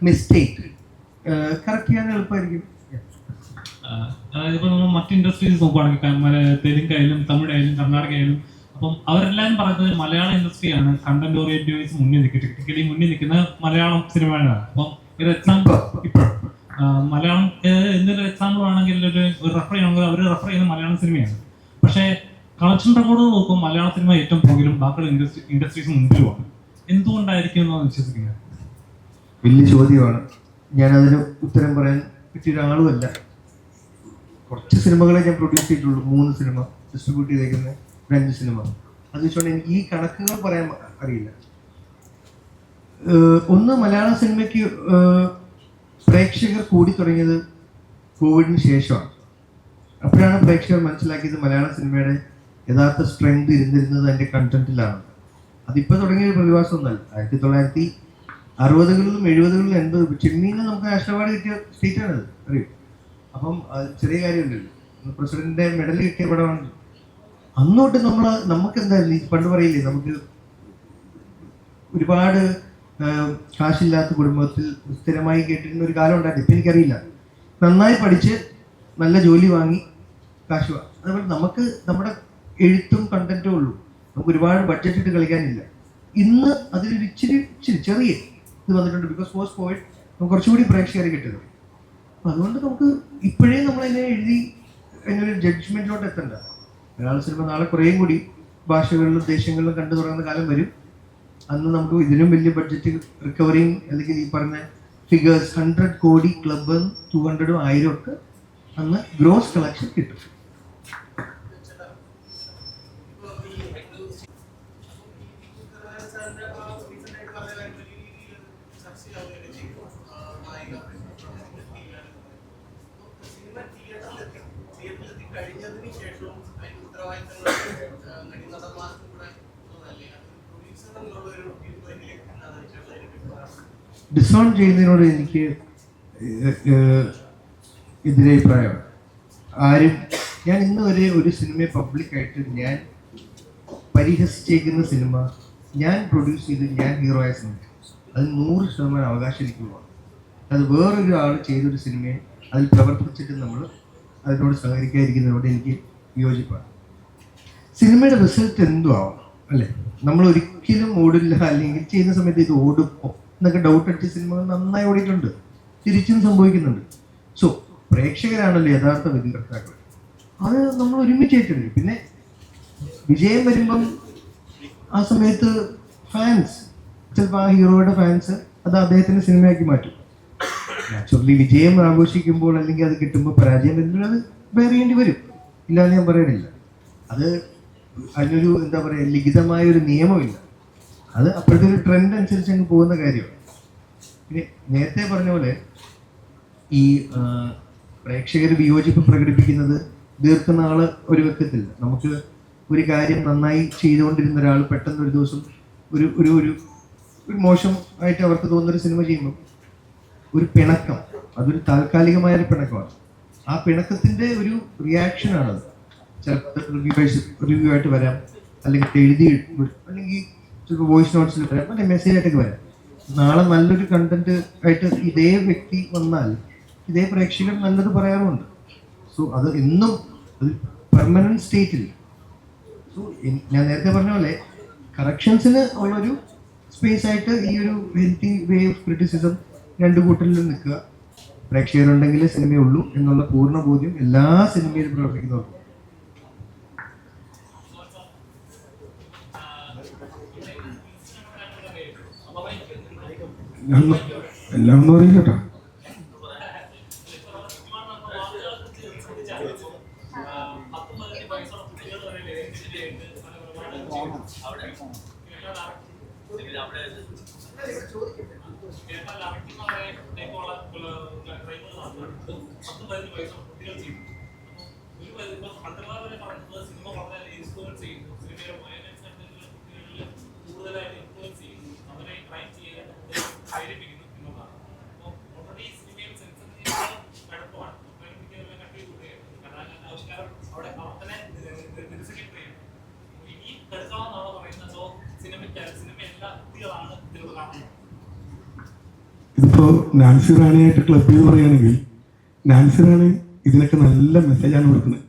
മിസ്റ്റേക്ക് കറക്റ്റ് ചെയ്യാൻ എളുപ്പമായിരിക്കും. അതായത് ഇപ്പോൾ നമ്മൾ മറ്റ് ഇൻഡസ്ട്രീസ് നോക്കുകയാണെങ്കിൽ തെലുങ്കായാലും തമിഴായാലും കർണാടകയായാലും അപ്പം അവരെല്ലാവരും പറയുന്നത് മലയാള ഇൻഡസ്ട്രിയാണ് കണ്ടന്റ് ഓറിയന്റഡ് വൈസ് മുന്നിൽ നിൽക്കുന്നത്, ടെക്നിക്കലി മുന്നിൽ നിൽക്കുന്ന മലയാളം സിനിമയാണ്. അപ്പം ഒരു എക്സാമ്പിൾ ഇപ്പോൾ മലയാളം എന്തൊരു എക്സാമ്പിൾ ആണെങ്കിൽ ഒരു റെഫർ ചെയ്യണമെങ്കിൽ അവർ റെഫർ ചെയ്യുന്ന മലയാളം സിനിമയാണ്. പക്ഷേ കളക്ഷൻ റെക്കോർഡ് നോക്കുമ്പോൾ മലയാള സിനിമ ഏറ്റവും പുറകിലും ബാക്കിയുള്ള ഇൻഡസ്ട്രീസ് മുമ്പിലുമാണ്. എന്തുകൊണ്ടായിരിക്കും എന്നാണ് വിശ്വസിക്കുന്നത്? വലിയ ചോദ്യമാണ്. ഞാനതിന് ഉത്തരം പറയാൻ പറ്റിയ ഒരാളുമല്ല. കുറച്ച് സിനിമകളെ ഞാൻ പ്രൊഡ്യൂസ് ചെയ്തിട്ടുള്ളൂ. 3 സിനിമ ഡിസ്ട്രിബ്യൂട്ട് ചെയ്തേക്കുന്ന 2 സിനിമ. അത് വെച്ചുകൊണ്ട് എനിക്ക് ഈ കണക്കുകൾ പറയാൻ അറിയില്ല. ഒന്ന്, മലയാള സിനിമയ്ക്ക് പ്രേക്ഷകർ കൂടി തുടങ്ങിയത് കോവിഡിന് ശേഷമാണ്. അപ്പോഴാണ് പ്രേക്ഷകർ മനസ്സിലാക്കിയത് മലയാള സിനിമയുടെ യഥാർത്ഥ സ്ട്രെങ്ത് ഇരുന്നിരുന്നത് അതിൻ്റെ കണ്ടന്റിലാണ്. അതിപ്പോൾ തുടങ്ങിയ പ്രതിഭാസമൊന്നുമല്ല. 1960-കളിലും 70-കളിലും 80 ചെമ്മീന് നമുക്ക് നാഷണൽ അവാർഡ് കിട്ടിയ സ്റ്റേറ്റാണത്, അറിയും. അപ്പം ചെറിയ കാര്യമില്ലല്ലോ. പ്രസിഡന്റിന്റെ മെഡൽ കിട്ടിയ പടമാണ്. അന്നോട്ട് നമുക്ക് എന്തായാലും പണ്ട് പറയില്ലേ, നമുക്ക് ഒരുപാട് കാശില്ലാത്ത കുടുംബത്തിൽ സ്ഥിരമായി കേട്ടിരുന്ന ഒരു കാലം ഉണ്ടായിരുന്നു. ഇപ്പം എനിക്കറിയില്ല. നന്നായി പഠിച്ച് നല്ല ജോലി വാങ്ങി കാശ് അതുപോലെ നമുക്ക് നമ്മുടെ എഴുത്തും കണ്ടന്റും ഉള്ളൂ. നമുക്ക് ഒരുപാട് ബഡ്ജറ്റ് ഇട്ട് കളിക്കാനില്ല. ഇന്ന് അതിലൊരു ഇച്ചിരി ചെറിയ ഇത് വന്നിട്ടുണ്ട്. ബിക്കോസ് പോസ്റ്റ് കോവിഡ് നമുക്ക് കുറച്ചുകൂടി പ്രേക്ഷകരെ കിട്ടുന്നത്. അപ്പം അതുകൊണ്ട് നമുക്ക് ഇപ്പോഴേ നമ്മളതിനെ എഴുതി അതിനൊരു ജഡ്ജ്മെന്റിലോട്ട് എത്തണ്ട. മലയാള സിനിമ നാളെ കുറേയും കൂടി ഭാഷകളിലും ദേശങ്ങളിലും കണ്ടു തുടങ്ങുന്ന കാലം വരും. അന്ന് നമുക്ക് ഇതിനും വലിയ ബഡ്ജറ്റ് റിക്കവറിങ് അല്ലെങ്കിൽ ഈ പറഞ്ഞ ഫിഗേഴ്സ് 100 കോടി ക്ലബ് 200 1000 ഒക്കെ അന്ന് ഗ്രോസ് കളക്ഷൻ കിട്ടും. ഡിസോൺ ചെയ്യുന്നതിനോട് എനിക്ക് എതിരഭിപ്രായമാണ്. ആരും ഞാൻ ഇന്ന് വരെ ഒരു സിനിമയെ പബ്ലിക്കായിട്ട് ഞാൻ പരിഹസിച്ചേക്കുന്ന സിനിമ ഞാൻ പ്രൊഡ്യൂസ് ചെയ്ത് ഞാൻ ഹീറോ ആയ സിനിമ അത് 100% അവകാശം എനിക്കുള്ളതാണ്. അത് വേറൊരു ആൾ ചെയ്തൊരു സിനിമയെ അതിൽ പ്രവർത്തിച്ചിട്ട് നമ്മൾ അതിനോട് സഹകരിക്കാതിരിക്കുന്നതിനോട് എനിക്ക് വിയോജിപ്പാണ്. സിനിമയുടെ റിസൾട്ട് എന്തും ആവാം അല്ലേ, നമ്മൾ ഒരിക്കലും ഓടില്ല അല്ലെങ്കിൽ ചെയ്യുന്ന സമയത്ത് ഇത് ഓടുമോ എന്നൊക്കെ ഡൗട്ട് അടിച്ച സിനിമകൾ നന്നായി ഓടിയിട്ടുണ്ട്, തിരിച്ചും സംഭവിക്കുന്നുണ്ട്. സോ പ്രേക്ഷകരാണല്ലോ യഥാർത്ഥ വിധികർത്താക്കൾ, അത് നമ്മൾ ഒരുമിച്ചേറ്റുണ്ട്. പിന്നെ വിജയം വരുമ്പം ആ സമയത്ത് ഫാൻസ് ചിലപ്പോൾ ആ ഹീറോയുടെ ഫാൻസ് അത് അദ്ദേഹത്തിൻ്റെ സിനിമയാക്കി മാറ്റും. നാച്ചുറലി വിജയം ആഘോഷിക്കുമ്പോൾ അല്ലെങ്കിൽ അത് കിട്ടുമ്പോൾ പരാജയം വരുമ്പോൾ അത് ബെയർ ചെയ്യേണ്ടി വരും, ഇല്ലാന്ന് ഞാൻ പറയണില്ല. അത് അതിനൊരു എന്താ പറയുക ലിഖിതമായൊരു നിയമമില്ല, അത് അപ്പോഴത്തെ ഒരു ട്രെൻഡ് അനുസരിച്ച് അങ്ങ് പോകുന്ന കാര്യമാണ്. പിന്നെ നേരത്തെ പറഞ്ഞ പോലെ ഈ പ്രേക്ഷകർ വിയോജിപ്പ് പ്രകടിപ്പിക്കുന്നത് ദീർഘനാൾ ഒരു വ്യക്തിത്തില്ല. നമുക്ക് ഒരു കാര്യം നന്നായി ചെയ്തുകൊണ്ടിരുന്ന ഒരാൾ പെട്ടെന്ന് ഒരു ദിവസം ഒരു ഒരു ഒരു ഒരു മോശം ആയിട്ട് അവർക്ക് തോന്നുന്നൊരു സിനിമ ചെയ്യുമ്പോൾ ഒരു പിണക്കം, അതൊരു താൽക്കാലികമായൊരു പിണക്കമാണ്. ആ പിണക്കത്തിൻ്റെ ഒരു റിയാക്ഷനാണത്. ചിലപ്പോൾ റിവ്യൂ ആയിട്ട് വരാം, അല്ലെങ്കിൽ എഴുതി, അല്ലെങ്കിൽ ചിലപ്പോൾ വോയിസ് നോട്ട്സിൽ വരാം, അല്ലെങ്കിൽ മെസ്സേജ് ആയിട്ടൊക്കെ വരാം. നാളെ നല്ലൊരു കണ്ടന്റ് ആയിട്ട് ഇതേ വ്യക്തി വന്നാൽ ഇതേ പ്രേക്ഷകർ നല്ലത് പറയാറുമുണ്ട്. സോ അത് എന്നും ഒരു പെർമനന്റ് സ്റ്റേറ്റിൽ. സോ ഞാൻ നേരത്തെ പറഞ്ഞ പോലെ കറക്ഷൻസിന് ഉള്ളൊരു സ്പേസ് ആയിട്ട് ഈ ഒരു ഹെൽത്തി വേ ഓഫ് ക്രിറ്റിസിസം രണ്ട് കൂട്ടരിലും നിൽക്കുക. പ്രേക്ഷകരുണ്ടെങ്കിൽ സിനിമയുള്ളൂ എന്നുള്ള പൂർണ്ണ ബോധ്യം എല്ലാ സിനിമയിലും പ്രവർത്തിക്കുന്നവർക്കും. എല്ലാം ഒന്നും അറിയില്ല. ഇതിപ്പോ നാൻസി റാണിയായിട്ട് ക്ലബ് ചെയ്ത് പറയുകയാണെങ്കിൽ നാൻസി റാണി ഇതിനൊക്കെ നല്ല മെസ്സേജാണ് കൊടുക്കുന്നത്.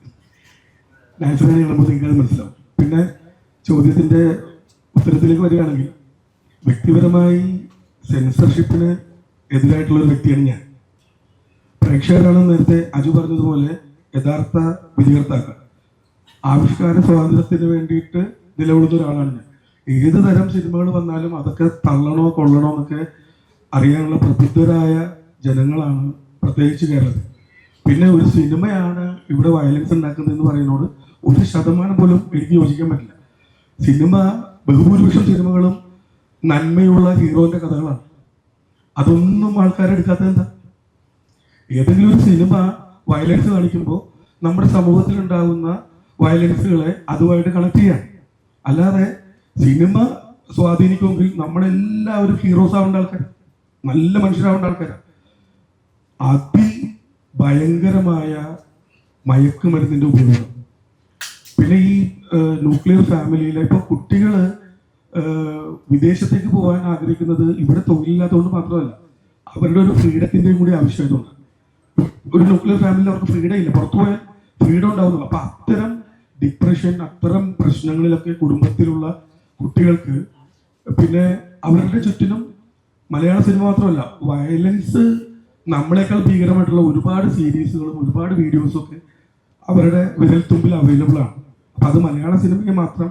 നാൻസി റാണി കാണുമ്പോൾ നിങ്ങൾക്ക് അത് മനസ്സിലാവും. പിന്നെ ചോദ്യത്തിന്റെ ഉത്തരത്തിലേക്ക് വരികയാണെങ്കിൽ വ്യക്തിപരമായി സെൻസർഷിപ്പിന് എതിരായിട്ടുള്ളൊരു വ്യക്തിയാണ് ഞാൻ. പ്രേക്ഷകരാണ് നേരത്തെ അജു പറഞ്ഞതുപോലെ യഥാർത്ഥ വിധികർത്താക്കൾ. ആവിഷ്കാര സ്വാതന്ത്ര്യത്തിന് വേണ്ടിയിട്ട് നിലകൊള്ളുന്ന ഒരാളാണ് ഞാൻ. ഏത് തരം സിനിമകൾ വന്നാലും അതൊക്കെ തള്ളണോ കൊള്ളണോ എന്നൊക്കെ അറിയാനുള്ള പ്രബുദ്ധരായ ജനങ്ങളാണ് പ്രത്യേകിച്ച് കേരളത്തിൽ. പിന്നെ ഒരു സിനിമയാണ് ഇവിടെ വയലൻസ് ഉണ്ടാക്കുന്നതെന്ന് പറയുന്നതോട് 1% പോലും എനിക്ക് യോജിക്കാൻ പറ്റില്ല. സിനിമ ബഹുഭൂരിപക്ഷം സിനിമകളും നന്മയുള്ള ഹീറോന്റെ കഥകളാണ്. അതൊന്നും ആൾക്കാരെടുക്കാത്തത് എന്താ? ഏതെങ്കിലും ഒരു സിനിമ വയലൻസ് കാണിക്കുമ്പോൾ നമ്മുടെ സമൂഹത്തിൽ ഉണ്ടാകുന്ന വയലൻസുകളെ അതുമായിട്ട് കണക്ട് ചെയ്യാൻ, അല്ലാതെ സിനിമ സ്വാധീനിക്കുമെങ്കിൽ നമ്മളെല്ലാവരും ഹീറോസ് ആവേണ്ട ആൾക്കാർ, നല്ല മനുഷ്യരാവേണ്ട ആൾക്കാരാണ്. അതിഭയങ്കരമായ മയക്കുമരുന്നിന്റെ ഉപയോഗം, പിന്നെ ഈ ന്യൂക്ലിയർ ഫാമിലിയിലെ ഇപ്പോൾ കുട്ടികൾ വിദേശത്തേക്ക് പോകാൻ ആഗ്രഹിക്കുന്നത് ഇവിടെ തൊഴിലില്ലാത്തതുകൊണ്ട് മാത്രമല്ല, അവരുടെ ഒരു ഫ്രീഡത്തിന്റെയും കൂടി ആവശ്യമായതുകൊണ്ട്. ഒരു ന്യൂക്ലിയർ ഫാമിലിയിൽ അവർക്ക് ഫ്രീഡം ഇല്ല, പുറത്തു പോയാൽ ഫ്രീഡം ഉണ്ടാവുന്നുള്ളൂ. അപ്പൊ അത്തരം ഡിപ്രഷൻ, അത്തരം പ്രശ്നങ്ങളിലൊക്കെ കുടുംബത്തിലുള്ള കുട്ടികൾക്ക്, പിന്നെ അവരുടെ ചുറ്റിനും മലയാള സിനിമ മാത്രമല്ല വയലൻസ് നമ്മളെക്കാൾ ഭീകരമായിട്ടുള്ള ഒരുപാട് സീരീസുകളും ഒരുപാട് വീഡിയോസും ഒക്കെ അവരുടെ വിരൽത്തുമ്പിൽ അവൈലബിൾ ആണ്. അപ്പൊ അത് മലയാള സിനിമയെ മാത്രം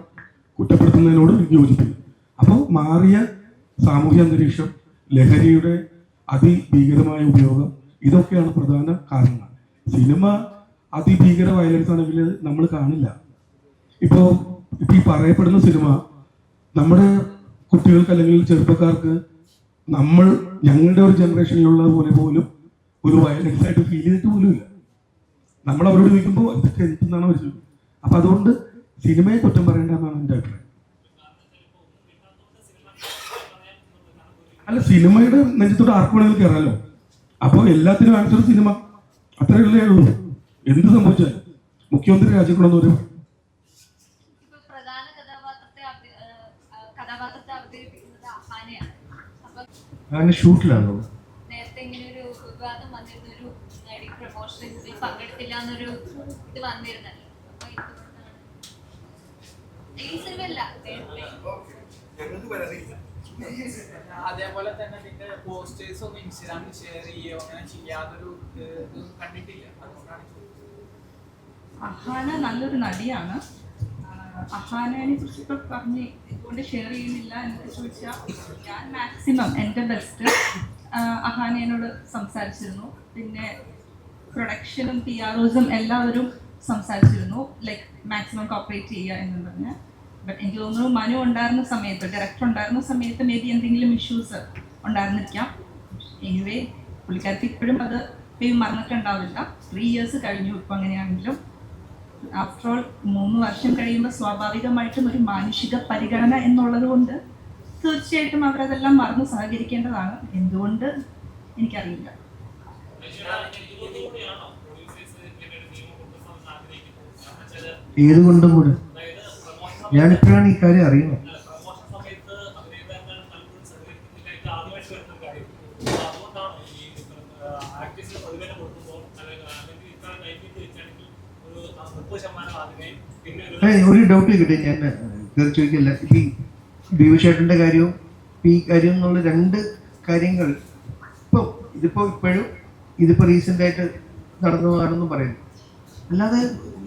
കുറ്റപ്പെടുത്തുന്നതിനോട് എനിക്ക് യോജിപ്പില്ല. അപ്പോൾ മാറിയ സാമൂഹ്യ അന്തരീക്ഷം, ലഹരിയുടെ അതിഭീകരമായ ഉപയോഗം, ഇതൊക്കെയാണ് പ്രധാന കാരണങ്ങൾ. സിനിമ അതിഭീകര വയലൻസ് ആണെങ്കിൽ നമ്മൾ കാണില്ല. ഇപ്പോൾ ഈ പറയപ്പെടുന്ന സിനിമ നമ്മുടെ കുട്ടികൾക്ക് അല്ലെങ്കിൽ ചെറുപ്പക്കാർക്ക് ഞങ്ങളുടെ ഒരു ജനറേഷനിലുള്ള പോലെ പോലും ഒരു വയലൻസ് ആയിട്ട് ഫീൽ ചെയ്തിട്ട് പോലും ഇല്ല. നമ്മൾ അവരോട് ചോദിക്കുമ്പോൾ ഇതൊക്കെ എന്തെന്നാണ് അവർ ചോദിക്കുന്നത്. അപ്പം അതുകൊണ്ട് സിനിമയെ കുറ്റം പറയേണ്ടതെന്നാണ് എൻ്റെ അഭിപ്രായം. അല്ല, സിനിമയുടെ നെഞ്ചത്തോട് ആർക്ക് വേണമെങ്കിലും കയറാമല്ലോ. അപ്പോൾ എല്ലാത്തിനും ആൻസർ സിനിമ, അത്രയല്ലേ ഉള്ളൂ. എന്ത് സംഭവിച്ചാലും മുഖ്യമന്ത്രി രാജിക്കണമെന്ന് പറയും. അങ്ങനെ ഷൂട്ടിലാണോ? നേരത്തെ ഇങ്ങനെ ഒരു വിവാദം വന്നിരുന്ന ഒരു നടി പ്രമോഷനിൽ പങ്കെടുത്തില്ല എന്നൊരു ഇത് വന്നിരുന്നല്ലോ. ഈ സിനിമയല്ല, അതേപോലെ തന്നെ നിന്റെ പോസ്റ്റേഴ്സ് ഒന്നും ഇൻസ്റ്റാഗ്രാമിൽ ഷെയർ ചെയ്യോ അങ്ങനെ ചെയ്യാതൊരു ഇതൊന്നും കണ്ടിട്ടില്ല. അതുകൊണ്ടാണ് അഹാന നല്ലൊരു നടിയാണ്. അഹാനെ കുറിച്ച് ഇപ്പോൾ പറഞ്ഞ് ഇതുകൊണ്ട് ഷെയർ ചെയ്യുന്നില്ല എന്നൊക്കെ ചോദിച്ചാൽ ഞാൻ മാക്സിമം എൻ്റെ ബെസ്റ്റ് അഹാനയോട് സംസാരിച്ചിരുന്നു. പിന്നെ പ്രൊഡക്ഷനും PROസും എല്ലാവരും സംസാരിച്ചിരുന്നു, ലൈക്ക് മാക്സിമം കോപ്പറേറ്റ് ചെയ്യുക എന്ന് പറഞ്ഞ്. ബട്ട് എനിക്ക് തോന്നുന്നു മനു ഉണ്ടായിരുന്ന സമയത്ത്, ഡയറക്ടർ ഉണ്ടായിരുന്ന സമയത്ത് മേ ബി എന്തെങ്കിലും ഇഷ്യൂസ് ഉണ്ടായിരുന്നിരിക്കാം. എനിവേ പുള്ളിക്കാർക്ക് ഇപ്പോഴും അത് മറന്നിട്ടുണ്ടാവില്ല. 3 years കഴിഞ്ഞു ഇപ്പം. അങ്ങനെയാണെങ്കിലും ആഫ്റ്റർ ഓൾ 3 വർഷം കഴിയുമ്പോൾ സ്വാഭാവികമായിട്ടും ഒരു മാനുഷിക പരിഗണന എന്നുള്ളത് കൊണ്ട് തീർച്ചയായിട്ടും അവരതെല്ലാം മറന്ന് സഹകരിക്കേണ്ടതാണ്. എന്തുകൊണ്ട് എനിക്കറിയില്ല. ഏതുകൊണ്ടും കൂടെ ഞാനിപ്പോഴാണ് ഈ കാര്യം അറിയുന്നത്. ഒരു ഡൗട്ട് കിട്ടി, ഞാൻ കയറി ചോദിക്കില്ല. ഈ ബീവശേട്ടൻ്റെ കാര്യവും ഈ കാര്യം എന്നുള്ള 2 കാര്യങ്ങൾ ഇപ്പോഴും ഇതിപ്പോൾ റീസെൻ്റായിട്ട് നടന്നതാണെന്നും പറയുന്നു. അല്ലാതെ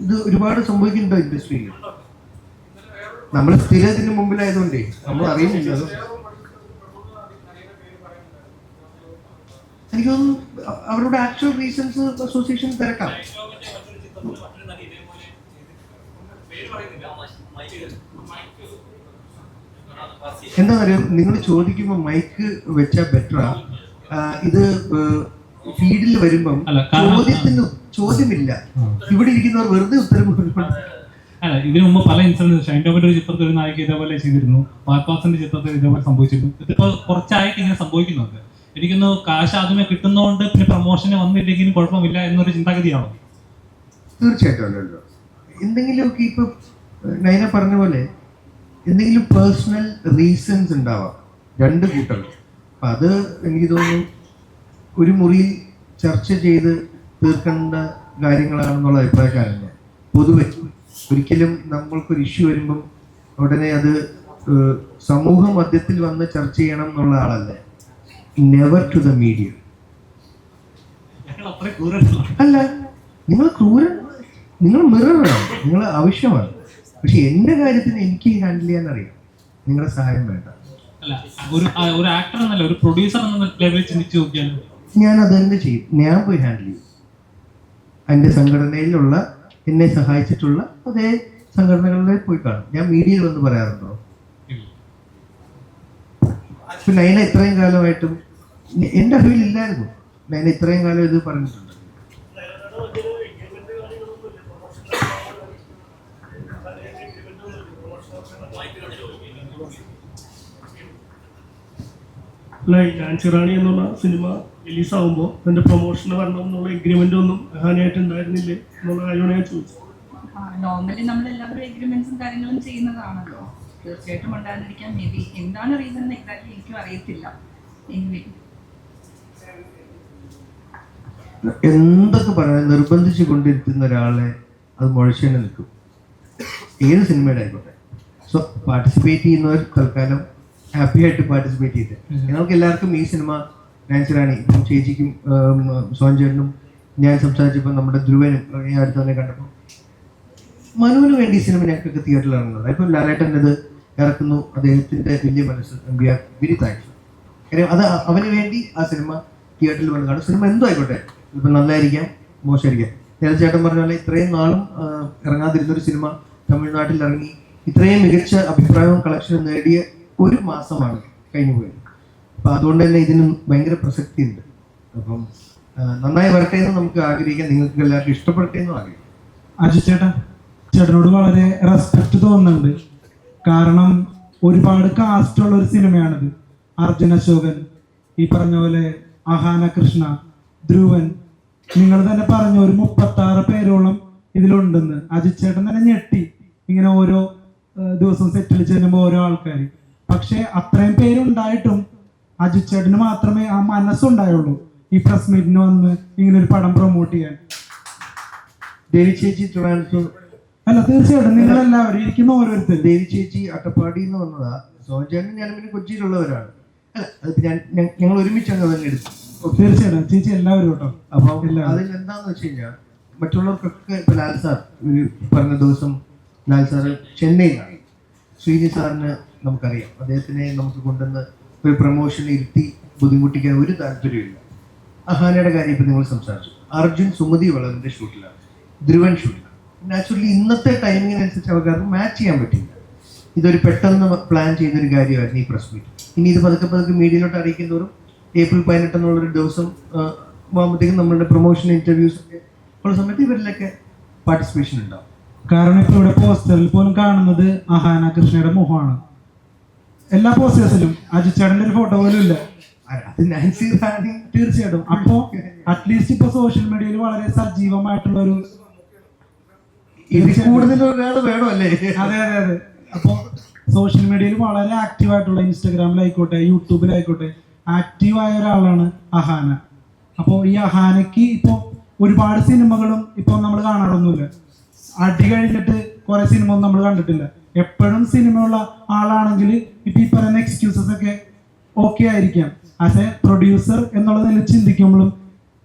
ഇത് ഒരുപാട് സംഭവിക്കുന്നുണ്ടോ ഇൻഡസ്ട്രിയിൽ? നമ്മൾ സ്ഥിരം ഇതിന് മുമ്പിലായതുകൊണ്ടേ നമ്മൾ അറിയുന്നില്ല. അത് എനിക്ക് തോന്നുന്നു അവരുടെ ആക്ച്വൽ റീസൺസ് അസോസിയേഷൻ തിരക്കാം. എന്താ പറയുക, നിങ്ങൾ ചോദിക്കുമ്പോൾ മൈക്ക് വെച്ചാൽ ബെറ്ററാ. ഇത് ഫീൽഡിൽ വരുമ്പം ചോദ്യത്തിന് ചോദ്യമില്ല. ഇവിടെ ഇരിക്കുന്നവർ വെറുതെ ഉത്തരം കൊടുക്കണം. അല്ല, ഇതിനു മുമ്പ് പല ഇൻസിഡൻസ് ഷൈൻഡോമിന്റെ ഒരു ചിത്രത്തിൽ ഒരു നായിക ഇതേപോലെ ചെയ്തിരുന്നു, പാർപ്പാസിന്റെ ചിത്രത്തിൽ ഇതേപോലെ സംഭവിച്ചിരുന്നു. ഇതിപ്പോ കുറച്ചായിട്ട് ഇങ്ങനെ സംഭവിക്കുന്നുണ്ട്. എനിക്കൊന്ന് കാശ് ആദ്യമേ കിട്ടുന്നതുകൊണ്ട് പിന്നെ പ്രൊമോഷന് വന്നില്ലെങ്കിലും കുഴപ്പമില്ല എന്നൊരു ചിന്താഗതിയാണോ? തീർച്ചയായിട്ടും അല്ലല്ലോ. എന്തെങ്കിലുമൊക്കെ ഇപ്പൊ നൈന പറഞ്ഞ പോലെ എന്തെങ്കിലും പേഴ്സണൽ റീസൺസ് ഉണ്ടാവാം 2 കൂട്ടർക്ക്. അപ്പം അത് എനിക്ക് തോന്നുന്നു ഒരു മുറിയിൽ ചർച്ച ചെയ്ത് തീർക്കേണ്ട കാര്യങ്ങളാണെന്നുള്ള അഭിപ്രായക്കാരൻ ഞാൻ. പൊതുവെ ഒരിക്കലും നമ്മൾക്കൊരു ഇഷ്യൂ വരുമ്പം ഉടനെ അത് സമൂഹ മധ്യത്തിൽ വന്ന് ചർച്ച ചെയ്യണം എന്നുള്ള ആളല്ല. Never to the media. അല്ല, നിങ്ങൾ ക്രൂരൻ, നിങ്ങൾ മിററാണ്, നിങ്ങൾ ആവശ്യമാണ്. പക്ഷെ എൻ്റെ കാര്യത്തിന് എനിക്ക് ഹാൻഡിൽ ചെയ്യാൻ അറിയാം. നിങ്ങളുടെ സഹായം വേണ്ട. അല്ല, ഒരു ആക്ടർ എന്നല്ല, ഒരു പ്രൊഡ്യൂസർ എന്ന ലെവലിൽ ചിന്തിച്ചു നോക്കിയാൽ ഞാൻ അത് തന്നെ ചെയ്യും. ഞാൻ പോയി ഹാൻഡിൽ ചെയ്യും. എൻ്റെ സംഘടനയിലുള്ള എന്നെ സഹായിച്ചിട്ടുള്ള അതേ സംഘടനകളിൽ പോയി കാണും. ഞാൻ മീഡിയയിൽ വന്ന് പറയാറുണ്ടോ? ഇപ്പം നൈന ഇത്രയും കാലമായിട്ടും എൻ്റെ അറിവിലില്ലായിരുന്നു. നൈന ഇത്രയും കാലം ഇത് പറഞ്ഞിട്ടുണ്ട്. ഡാൻസ് റാണി എന്നുള്ള സിനിമ റിലീസാകുമ്പോൾ അതിൻ്റെ പ്രൊമോഷന് വരണം എന്നുള്ള എഗ്രിമെൻ്റ് ഒന്നും ഹാനിയായിട്ട് ഉണ്ടായിരുന്നില്ലേ എന്നുള്ള കാര്യമാണ് ഞാൻ ചോദിച്ചത്. നോർമലി നമ്മളെല്ലാവരും എഗ്രിമെന്റ്സും കാര്യങ്ങളും ചെയ്യുന്നതാണല്ലോ. തീർച്ചയായിട്ടും ഉണ്ടായിരുന്നിരിക്കാം. മേ ബി എന്താണ് റീസൺ എന്ന് എക്സാക്ട്ലി എനിക്കും അറിയത്തില്ല. എനിവേ എന്തൊക്കെ പറയാൻ നിർബന്ധിച്ചു കൊണ്ടിരുത്തുന്ന ഒരാളെ അത് മുഴച്ചേനെ നിൽക്കും. ഏത് സിനിമയുടെ ആയിക്കോട്ടെ. സോ പാർട്ടിസിപ്പേറ്റ് ചെയ്യുന്നവർ തൽക്കാലം ഹാപ്പി ആയിട്ട് പാർട്ടിസിപ്പേറ്റ് ചെയ്ത്. ഞങ്ങൾക്ക് എല്ലാവർക്കും ഈ സിനിമ ഡാൻസ് റാണി ഇപ്പം ചേച്ചിക്കും സോഞ്ചേട്ടനും ഞാൻ സംസാരിച്ചപ്പോൾ നമ്മുടെ ധ്രുവനും ഈ അടുത്ത് തന്നെ കണ്ടപ്പോൾ മനുവിന് വേണ്ടി ഈ സിനിമ ഞങ്ങൾക്കൊക്കെ തിയേറ്ററിൽ ഇറങ്ങുന്നത്. ഇപ്പം ലാലേട്ടൻ ഇത് ഇറക്കുന്നു. അദ്ദേഹത്തിൻ്റെ വലിയ മനസ്സ്. We are very thankful. കാര്യം അത് അവന് വേണ്ടി ആ സിനിമ തിയേറ്ററിൽ വന്ന് കാണും. സിനിമ എന്തോ ആയിക്കോട്ടെ, ഇപ്പം നന്നായിരിക്കാം മോശമായിരിക്കാം. ചേട്ടൻ പറഞ്ഞ പോലെ ഇത്രയും നാളും ഇറങ്ങാതിരുന്നൊരു സിനിമ തമിഴ്നാട്ടിൽ ഇറങ്ങി ഇത്രയും മികച്ച അഭിപ്രായവും കളക്ഷനും നേടിയ ഒരു മാസമാണ് കഴിഞ്ഞു പോയത്. അപ്പം അതുകൊണ്ട് തന്നെ ഇതിന് ഭയങ്കര പ്രസക്തി ഉണ്ട്. അപ്പം നന്നായി വരട്ടെ എന്ന് നമുക്ക് ആഗ്രഹിക്കാം, നിങ്ങൾക്ക് എല്ലാവർക്കും ഇഷ്ടപ്പെടട്ടെ എന്നും ആഗ്രഹിക്കാം. അജി ചേട്ടനോട് വളരെ റെസ്പെക്ട് തോന്നുന്നുണ്ട്. കാരണം ഒരുപാട് കാസ്റ്റ് ഉള്ള ഒരു സിനിമയാണിത്. അർജുൻ അശോകൻ, ഈ പറഞ്ഞ പോലെ അഹാന കൃഷ്ണ, ധ്രുവൻ, നിങ്ങൾ തന്നെ പറഞ്ഞ ഒരു 36 പേരോളം ഇതിലുണ്ടെന്ന്. അജിത് ചേട്ടൻ തന്നെ ഞെട്ടി ഇങ്ങനെ ഓരോ ദിവസവും സെറ്റിൽ ചെല്ലുമ്പോൾ ഓരോ ആൾക്കാർ. പക്ഷെ അത്രയും പേരുണ്ടായിട്ടും അജിത് ചേട്ടന് മാത്രമേ ആ മനസ്സുണ്ടായുള്ളൂ ഈ പ്രസ് മീറ്റിന് വന്ന് ഇങ്ങനെ ഒരു പടം പ്രൊമോട്ട് ചെയ്യാൻ. ദേവി ചേച്ചി ട്രിവാൻഡ്രം, അല്ല തീർച്ചയായിട്ടും നിങ്ങളെല്ലാവരും ഇരിക്കുന്ന ഓരോരുത്തർ. ദേവി ചേച്ചി അട്ടപ്പാടിയിൽ നിന്ന് വന്നതാ. സോജനും ഞാനും പിന്നെ കൊച്ചിയിലുള്ളവരാണ്. അല്ല അത് ഞങ്ങൾ ഒരുമിച്ചാണ് അതങ്ങ് എടുത്തു. തീർച്ചയായിട്ടും ചേച്ചി എല്ലാവരും കേട്ടോ. അപ്പോൾ അതിൽ എന്താന്ന് വെച്ച് കഴിഞ്ഞാൽ മറ്റുള്ളവർക്കൊക്കെ ഇപ്പൊ ലാൽ സാർ പറഞ്ഞ ദിവസം ലാൽ സാറ് ചെന്നൈയിലാണ്. ശ്രീനി സാറിന് നമുക്കറിയാം, അദ്ദേഹത്തിനെ നമുക്ക് കൊണ്ടുവന്ന് ഒരു പ്രൊമോഷൻ ഇരുത്തി ബുദ്ധിമുട്ടിക്കാൻ ഒരു താല്പര്യമില്ല. അഹാനയുടെ കാര്യം ഇപ്പം നിങ്ങൾ സംസാരിച്ചു. അർജുൻ സുമതി വളവിൻ്റെ ഷൂട്ടിലാണ്, ധ്രുവൻ ഷൂട്ടിലാണ്. നാച്ചുറലി ഇന്നത്തെ ടൈമിങ്ങിനനുസരിച്ച് അവർക്ക് മാച്ച് ചെയ്യാൻ പറ്റില്ല. ഇതൊരു പെട്ടെന്ന് പ്ലാൻ ചെയ്തൊരു കാര്യമായിരുന്നു ഈ പ്രസ് മീറ്റ്. ഇനി ഇത് പതുക്കെ പതുക്കെ മീഡിയയിലോട്ട് അറിയിക്കുന്നവരും ഏപ്രിൽ 18 എന്നുള്ളൊരു ദിവസം ആകുമ്പോഴത്തേക്കും നമ്മളുടെ പ്രൊമോഷൻ ഇൻ്റർവ്യൂസ് ഒക്കെ ഉള്ള സമയത്ത് ഇവരിലൊക്കെ പാർട്ടിസിപ്പേഷൻ ഉണ്ടാവും. കാരണം ഇപ്പൊ ഇവിടെ പോസ്റ്ററിൽ പോലും കാണുന്നത് അഹാന കൃഷ്ണയുടെ മുഖമാണ്. എല്ലാ പോസ്റ്റേഴ്സിലും അജിത് ചേട്ടന്റെ ഒരു ഫോട്ടോ പോലും ഇല്ല. അത് നാൻസി റാണി. തീർച്ചയായിട്ടും. അപ്പോ അറ്റ്ലീസ്റ്റ് ഇപ്പൊ സോഷ്യൽ മീഡിയയിൽ വളരെ സജീവമായിട്ടുള്ള ഒരു കൂടുതൽ ഒരാൾ വേണമല്ലേ? അതെ അതെ അതെ. അപ്പോ സോഷ്യൽ മീഡിയയിൽ വളരെ ആക്റ്റീവായിട്ടുള്ള, ഇൻസ്റ്റാഗ്രാമിലായിക്കോട്ടെ യൂട്യൂബിലായിക്കോട്ടെ ആക്റ്റീവായ ഒരാളാണ് അഹാന. അപ്പോൾ ഈ അഹാനയ്ക്ക് ഇപ്പോൾ ഒരുപാട് സിനിമകളും ഇപ്പോൾ നമ്മൾ കാണാറൊന്നുമില്ല. അടി കഴിഞ്ഞിട്ട് കുറെ സിനിമ ഒന്നും നമ്മൾ കണ്ടിട്ടില്ല. എപ്പോഴും സിനിമയുള്ള ആളാണെങ്കിൽ ഇപ്പൊ ഈ പറയുന്ന എക്സ്ക്യൂസസ് ഒക്കെ ഓക്കെ ആയിരിക്കാം. ആസ് എ പ്രൊഡ്യൂസർ എന്നുള്ള നിലയിൽ ചിന്തിക്കുമ്പോഴും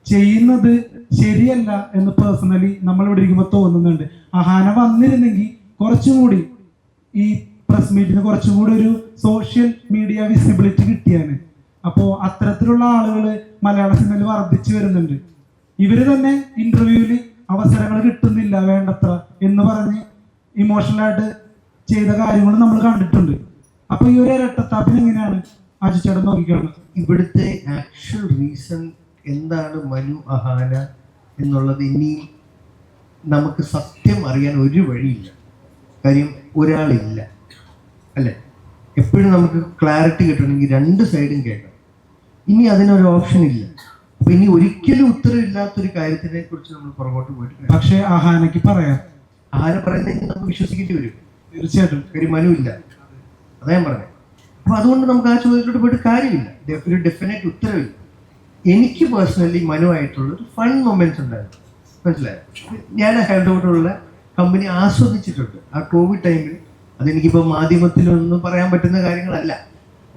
ചെയ്യുന്നത് ശരിയല്ല എന്ന് പേഴ്സണലി നമ്മൾ ഇവിടെ ഇരിക്കുമ്പോൾ തോന്നുന്നുണ്ട്. അഹാന വന്നിരുന്നെങ്കിൽ കുറച്ചും കൂടി ഈ പ്രസ് മീറ്റിന് കുറച്ചും കൂടി ഒരു സോഷ്യൽ മീഡിയ വിസിബിലിറ്റി കിട്ടിയാണ്. അപ്പോൾ അത്തരത്തിലുള്ള ആളുകൾ മലയാള സിനിമയിൽ വർദ്ധിച്ചു വരുന്നുണ്ട്. ഇവര് തന്നെ ഇന്റർവ്യൂവിൽ അവസരങ്ങൾ കിട്ടുന്നില്ല വേണ്ടത്ര എന്ന് പറഞ്ഞ് ഇമോഷണലായിട്ട് ചെയ്ത കാര്യങ്ങൾ നമ്മൾ കണ്ടിട്ടുണ്ട്. അപ്പൊ ഈ ഒരു ഇരട്ടത്താപ്പിന് എങ്ങനെയാണ് അജിച്ചേട്ടൻ നോക്കിക്കാണുന്നത്? ഇവിടുത്തെ ആക്ച്വൽ റീസൺ എന്താണ് മനു അഹാന എന്നുള്ളത് ഇനിയും നമുക്ക് സത്യം അറിയാൻ ഒരു വഴിയില്ല. കാര്യം ഒരാളില്ല അല്ലേ? എപ്പോഴും നമുക്ക് ക്ലാരിറ്റി കിട്ടണമെങ്കിൽ രണ്ട് സൈഡും കേൾക്കണം. ഇനി അതിനൊരു ഓപ്ഷൻ ഇല്ല. അപ്പൊ ഇനി ഒരിക്കലും ഉത്തരവില്ലാത്തൊരു കാര്യത്തിനെ കുറിച്ച് നമ്മൾ പുറകോട്ട് പോയിട്ട്, പക്ഷേ അഹാനയ്ക്ക് പറയാം. അഹാന പറയുന്നതെങ്കിൽ നമുക്ക് വിശ്വസിക്കേണ്ടി വരും. തീർച്ചയായിട്ടും. കാര്യം മനു ഇല്ല, അതാ ഞാൻ പറഞ്ഞത്. അപ്പൊ അതുകൊണ്ട് നമുക്ക് ആ ചോദ്യത്തോട്ട് പോയിട്ട് കാര്യമില്ല. ഒരു ഡെഫിനറ്റ് ഉത്തരവില്ല. എനിക്ക് പേഴ്സണലി മനുവായിട്ടുള്ള ഒരു ഫൺ മൊമെന്റ്സ് ഉണ്ടായിരുന്നു. മനസ്സിലായോ? ഞാൻ ഹെൽഡോട്ടുള്ള കമ്പനി ആസ്വദിച്ചിട്ടുണ്ട് ആ കോവിഡ് ടൈമിൽ. അതെനിക്കിപ്പോൾ മാധ്യമത്തിലൊന്നും പറയാൻ പറ്റുന്ന കാര്യങ്ങളല്ല.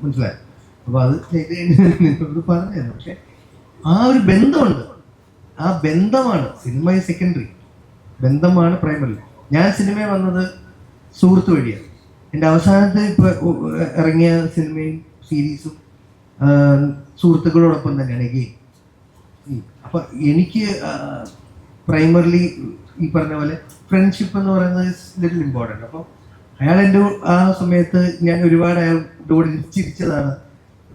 മനസ്സിലായോ? അപ്പോൾ അത് ചെയ്ത് കഴിഞ്ഞാൽ പറഞ്ഞത്. പക്ഷെ ആ ഒരു ബന്ധമുണ്ട്. ആ ബന്ധമാണ് സിനിമ സെക്കൻഡറി, ബന്ധമാണ് പ്രൈമറി. ഞാൻ സിനിമയിൽ വന്നത് സുഹൃത്ത് വഴിയാണ്. എൻ്റെ അവസാനത്തെ ഇപ്പോൾ ഇറങ്ങിയ സിനിമയും സീരീസും സുഹൃത്തുക്കളോടൊപ്പം തന്നെയാണ് ഗെയിം. അപ്പം എനിക്ക് പ്രൈമറിലി ഈ പറഞ്ഞ പോലെ ഫ്രണ്ട്ഷിപ്പ് എന്ന് പറയുന്നത് ലിറ്റിൽ ഇമ്പോർട്ടൻ്റ്. അപ്പോൾ അയാൾ എൻ്റെ ആ സമയത്ത് ഞാൻ ഒരുപാട് അയാളുടെ കൂടെ ചിരിച്ചതാണ്.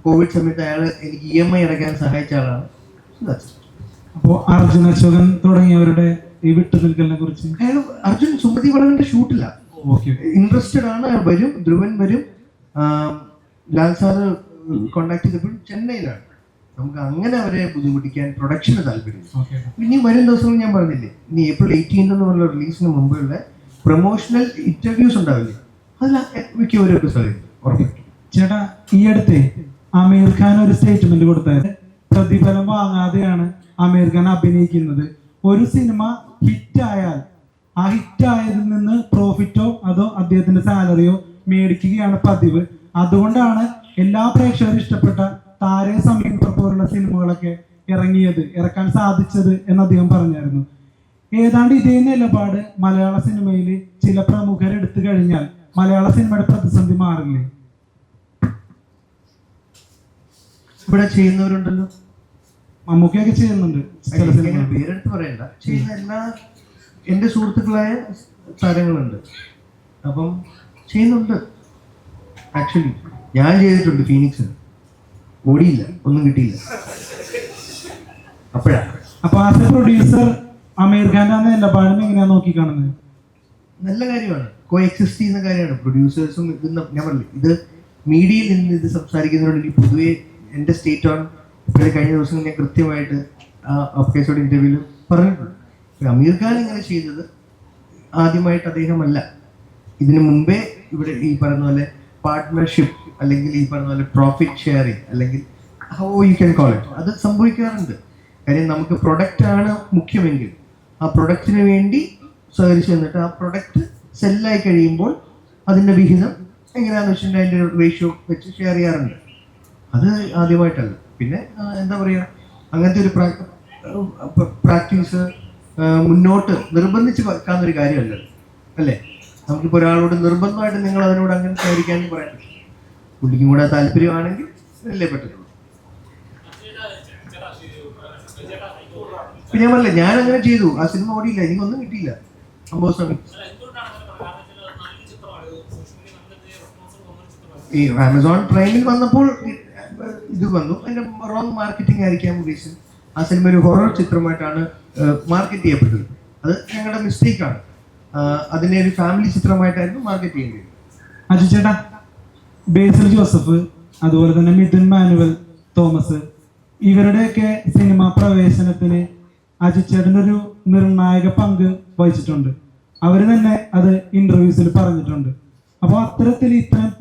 കോവിഡ് സമയത്ത് അയാൾ എനിക്ക് EMI അടയ്ക്കാൻ സഹായിച്ച ആളാണ്. അപ്പോൾ അർജുൻ അശോകൻ തുടങ്ങിയവരുടെ ഈ വിട്ടുനിൽക്കലിനെ കുറിച്ച് അയാൾ അർജുൻ സുമതി വളവിൻ്റെ ഷൂട്ടില്ല, ഇൻട്രസ്റ്റഡ് ആണ്. അയാൾ വരും, ധ്രുവൻ വരും. ലാൽ സാറ് കോണ്ടാക്ട് ചെയ്തപ്പോൾ ചെന്നൈയിലാണ്. നമുക്ക് അങ്ങനെ അവരെ ബുദ്ധിമുട്ടിക്കാൻ പ്രൊഡക്ഷന് താല്പര്യം. ഇനി വരും ദിവസങ്ങൾ ഞാൻ പറഞ്ഞില്ലേ, ഇനി April 18 എന്നുള്ള റിലീസിന് മുമ്പുള്ള പ്രൊമോഷണൽ ഇന്റർവ്യൂസ് ഉണ്ടാവില്ലേ, അതിൽ മിക്കവരൊക്കെ സാധിക്കും ഉറപ്പായിട്ടും. ചേട്ടാ, ഈ അടുത്ത് ആമീർ ഖാൻ ഒരു സ്റ്റേറ്റ്മെന്റ് കൊടുത്തായിരുന്നു. പ്രതിഫലം വാങ്ങാതെയാണ് ആമീർ ഖാൻ അഭിനയിക്കുന്നത്. ഒരു സിനിമ ഹിറ്റായാൽ ആ ഹിറ്റായതിൽ നിന്ന് പ്രോഫിറ്റോ അതോ അദ്ദേഹത്തിന്റെ സാലറിയോ മേടിക്കുകയാണ് പതിവ്. അതുകൊണ്ടാണ് എല്ലാ പ്രേക്ഷകരും ഇഷ്ടപ്പെട്ട താരേ സമയം പോലുള്ള സിനിമകളൊക്കെ ഇറക്കാൻ സാധിച്ചത് എന്ന് അദ്ദേഹം പറഞ്ഞായിരുന്നു. ഏതാണ്ട് ഇതേ നിലപാട് മലയാള സിനിമയിൽ ചില പ്രമുഖരെടുത്തു കഴിഞ്ഞാൽ മലയാള സിനിമയുടെ പ്രതിസന്ധി മാറില്ലേ? ഇവിടെ ചെയ്യുന്നവരുണ്ടല്ലോ. മമ്മൂക്കയൊക്കെ ചെയ്യുന്നുണ്ട് ചില എനിക്ക് സിനിമ. പേരെടുത്ത് പറയണ്ട, ചെയ്യുന്ന എല്ലാ എൻ്റെ സുഹൃത്തുക്കളായ താരങ്ങളുണ്ട്. അപ്പം ചെയ്യുന്നുണ്ട്. ആക്ച്വലി ഞാൻ ചെയ്തിട്ടുണ്ട് ഫീനിക്സിന്, ഓടിയില്ല, ഒന്നും കിട്ടിയില്ല. അപ്പോഴാണ്. അപ്പൊ ആസ് എ പ്രൊഡ്യൂസർ അമീർ ഖാന്റെ ആ നിലപാടിനെ എങ്ങനെയാ നോക്കി കാണുന്നത്? നല്ല കാര്യമാണ്, കോ എക്സിസ്റ്റ് ചെയ്യുന്ന കാര്യമാണ്. പ്രൊഡ്യൂസേഴ്സും ഇത് ഞാൻ പറഞ്ഞില്ല, ഇത് മീഡിയയിൽ നിന്ന് ഇത് സംസാരിക്കുന്നതിനോട് എനിക്ക് പൊതുവേ എൻ്റെ സ്റ്റേറ്റ് ഓൺ ഇപ്പോൾ കഴിഞ്ഞ ദിവസം ഞാൻ കൃത്യമായിട്ട് അപ്കേസോട് ഇൻ്റർവ്യൂവിൽ പറഞ്ഞിട്ടുണ്ട്. അമീർ ഖാൻ ഇങ്ങനെ ചെയ്തത് ആദ്യമായിട്ട് അദ്ദേഹമല്ല. ഇതിനു മുമ്പേ ഇവിടെ ഈ പറഞ്ഞ പോലെ പാർട്ട്ണർഷിപ്പ് അല്ലെങ്കിൽ ഈ പറഞ്ഞ പോലെ പ്രോഫിറ്റ് ഷെയറിങ് അല്ലെങ്കിൽ how you can call it, അത് സംഭവിക്കാറുണ്ട്. കാര്യം നമുക്ക് പ്രൊഡക്റ്റാണ് മുഖ്യമെങ്കിൽ ആ പ്രൊഡക്റ്റിന് വേണ്ടി സഹകരിച്ച് നിന്നിട്ട് ആ പ്രൊഡക്റ്റ് സെല്ലായി കഴിയുമ്പോൾ അതിൻ്റെ വിഹിതം എങ്ങനെയാണെന്ന് വെച്ചിട്ടുണ്ടെങ്കിൽ അതിൻ്റെ റേഷ്യോ വെച്ച് ഷെയർ ചെയ്യാറുണ്ട്. അത് ആദ്യമായിട്ടല്ല. പിന്നെ എന്താ പറയുക, അങ്ങനത്തെ ഒരു പ്രാക്ടീസ് മുന്നോട്ട് നിർബന്ധിച്ച് വെക്കാവുന്നൊരു കാര്യമല്ല, അല്ലേ? നമുക്കിപ്പോൾ ഒരാളോട് നിർബന്ധമായിട്ട് നിങ്ങൾ അതിനോട് അങ്ങനെ ആയിരിക്കാനും പറയാൻ പറ്റില്ല. പുള്ളിക്കും കൂടെ താല്പര്യമാണെങ്കിൽ അല്ലേ പറ്റത്തുള്ളൂ. പിന്നെ ഞാൻ പറഞ്ഞില്ല, ഞാൻ അങ്ങനെ ചെയ്തു, ആ സിനിമ ഓടിയില്ല, എനിക്കൊന്നും കിട്ടിയില്ല. സംഭവം ഈ ആമസോൺ പ്രൈമിൽ വന്നപ്പോൾ ഇത് വന്നു, അതിന്റെ റോങ് മാർക്കറ്റിംഗ് ആയിരിക്കാം ഉദ്ദേശിച്ചത്. ആ സിനിമ ഒരു ഹൊറർ ചിത്രമായിട്ടാണ് മാർക്കറ്റ് ചെയ്യപ്പെട്ടത്. അത് ഞങ്ങളുടെ മിസ്റ്റേക്കാണ്. അതിനെ ഒരു ഫാമിലി ചിത്രമായിട്ടായിരുന്നു മാർക്കറ്റ് ചെയ്യേണ്ടത്. അജു ചേട്ടാ, ബേസിൽ ജോസഫ്, അതുപോലെ തന്നെ മിഥുൻ മാനുവൽ തോമസ്, ഇവരുടെയൊക്കെ സിനിമാ പ്രവേശനത്തിന് അജു ചേട്ടനൊരു നിർണായക പങ്ക് വഹിച്ചിട്ടുണ്ട്. അവർ തന്നെ അത് ഇന്റർവ്യൂസിൽ പറഞ്ഞിട്ടുണ്ട്. അപ്പോൾ അത്തരത്തിൽ ഇത്രയും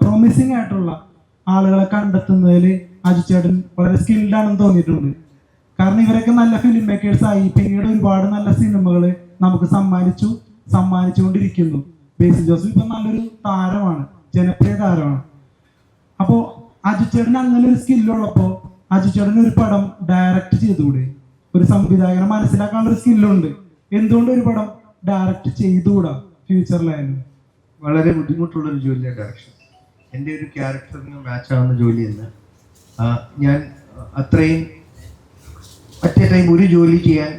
പ്രോമിസിംഗ് ആയിട്ടുള്ള ആളുകളെ കണ്ടെത്തുന്നതിൽ അജു ചേട്ടൻ വളരെ സ്കിൽഡ് ആണെന്ന് തോന്നിയിട്ടുണ്ട്. കാരണം ഇവരൊക്കെ നല്ല ഫിലിം മേക്കേഴ്സ് ആയി പിന്നീട് ഒരുപാട് നല്ല സിനിമകൾ നമുക്ക് സമ്മാനിച്ചുകൊണ്ടിരിക്കുന്നു. ബേസിൽ ജോസഫ് ഇപ്പം നല്ലൊരു താരമാണ്, ജനപ്രിയ താരമാണ്. അപ്പോൾ അജു ചേട്ടൻ അങ്ങനെ ഒരു സ്കില്ലുള്ളപ്പോൾ അജു ചേട്ടൻ ഒരു പടം ഡയറക്റ്റ് ചെയ്തുകൂടെ? ഒരു സംവിധായകനെ മനസ്സിലാക്കാനുള്ള ഒരു സ്കില്ലുണ്ട്, എന്തുകൊണ്ട് ഒരു പടം ഡയറക്റ്റ് ചെയ്തുകൂടാ ഫ്യൂച്ചറിലായാലും? വളരെ ബുദ്ധിമുട്ടുള്ളൊരു ജോലിയാണ് ഡയറക്ഷൻ. എൻ്റെ ഒരു ക്യാരക്ടറിന് മാച്ച് ആവുന്ന ജോലിയല്ല. ഞാൻ അത്രയും മറ്റേ ടൈം ഒരു ജോലി ചെയ്യാൻ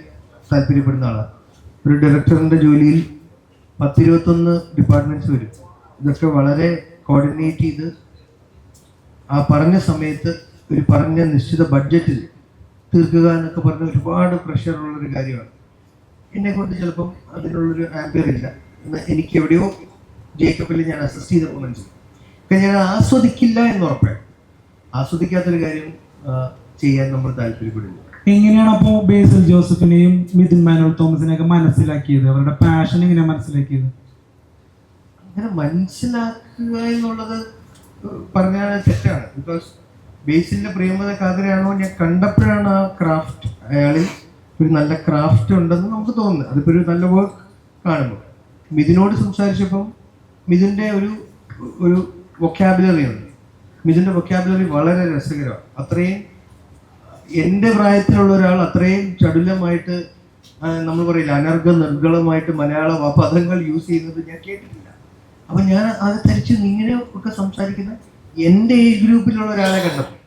താല്പര്യപ്പെടുന്ന ആളാണ്. ഒരു ഡയറക്ടറിൻ്റെ ജോലിയിൽ 10-21 ഡിപ്പാർട്ട്മെൻറ്റ്സ് വരും. ഇതൊക്കെ വളരെ കോർഡിനേറ്റ് ചെയ്ത് ആ പറഞ്ഞ സമയത്ത് ഒരു പറഞ്ഞ നിശ്ചിത ബഡ്ജറ്റിൽ തീർക്കുക എന്നൊക്കെ പറഞ്ഞ ഒരുപാട് പ്രഷറുള്ളൊരു കാര്യമാണ്. എന്നെക്കൊണ്ട് ചിലപ്പം അതിനുള്ളൊരു ആംബിയർ ഇല്ല എന്ന് എനിക്ക് എവിടെയോ ജേക്കബിൽ ഞാൻ അസിസ്റ്റ് ചെയ്തപ്പോൾ മനസ്സിലായി. ഞാൻ ആസ്വദിക്കില്ല എന്ന് ഉറപ്പാണ്. ആസ്വദിക്കാത്തൊരു കാര്യം ചെയ്യാൻ നമ്മൾ താല്പര്യപ്പെടില്ല. എങ്ങനെയാണ് അപ്പോൾ ബേസിൽ ജോസഫിനെയും മിഥുൻ മാനുവൽ തോമസിനെയൊക്കെ മനസ്സിലാക്കിയത്? അവരുടെ പാഷൻ എങ്ങനെയാണ് മനസ്സിലാക്കിയത്? അങ്ങനെ മനസ്സിലാക്കുക എന്നുള്ളത് പറഞ്ഞാൽ തെറ്റാണ്. ബിക്കോസ് ബേസിലിന്റെ പ്രിയമത കാതരയാണോ ഞാൻ കണ്ടപ്പോഴാണ് ആ ക്രാഫ്റ്റ്, അയാളിൽ ഒരു നല്ല ക്രാഫ്റ്റ് ഉണ്ടെന്ന് നമുക്ക് തോന്നുന്നത്. അതിപ്പോൾ ഒരു നല്ല വർക്ക് കാണുമ്പോൾ. മിഥുനോട് സംസാരിച്ചപ്പം മിഥുൻ്റെ ഒരു വൊക്കാബുലറി ഉണ്ട്. മിഥുൻ്റെ വൊക്കാബുലറി വളരെ രസകരമാണ്. അത്രയും എൻ്റെ പ്രായത്തിലുള്ള ഒരാൾ അത്രയും ചടുലമായിട്ട് നമ്മൾ പറയില്ല നിർഗളമായിട്ട് മലയാള പദങ്ങൾ യൂസ് ചെയ്യുന്നത് ഞാൻ കേട്ടിട്ടില്ല. അപ്പം ഞാൻ അത് ധരിച്ച് ഇങ്ങനെ ഒക്കെ സംസാരിക്കുന്ന എൻ്റെ ഈ ഗ്രൂപ്പിലുള്ള ഒരാളെ കണ്ടപ്പോൾ,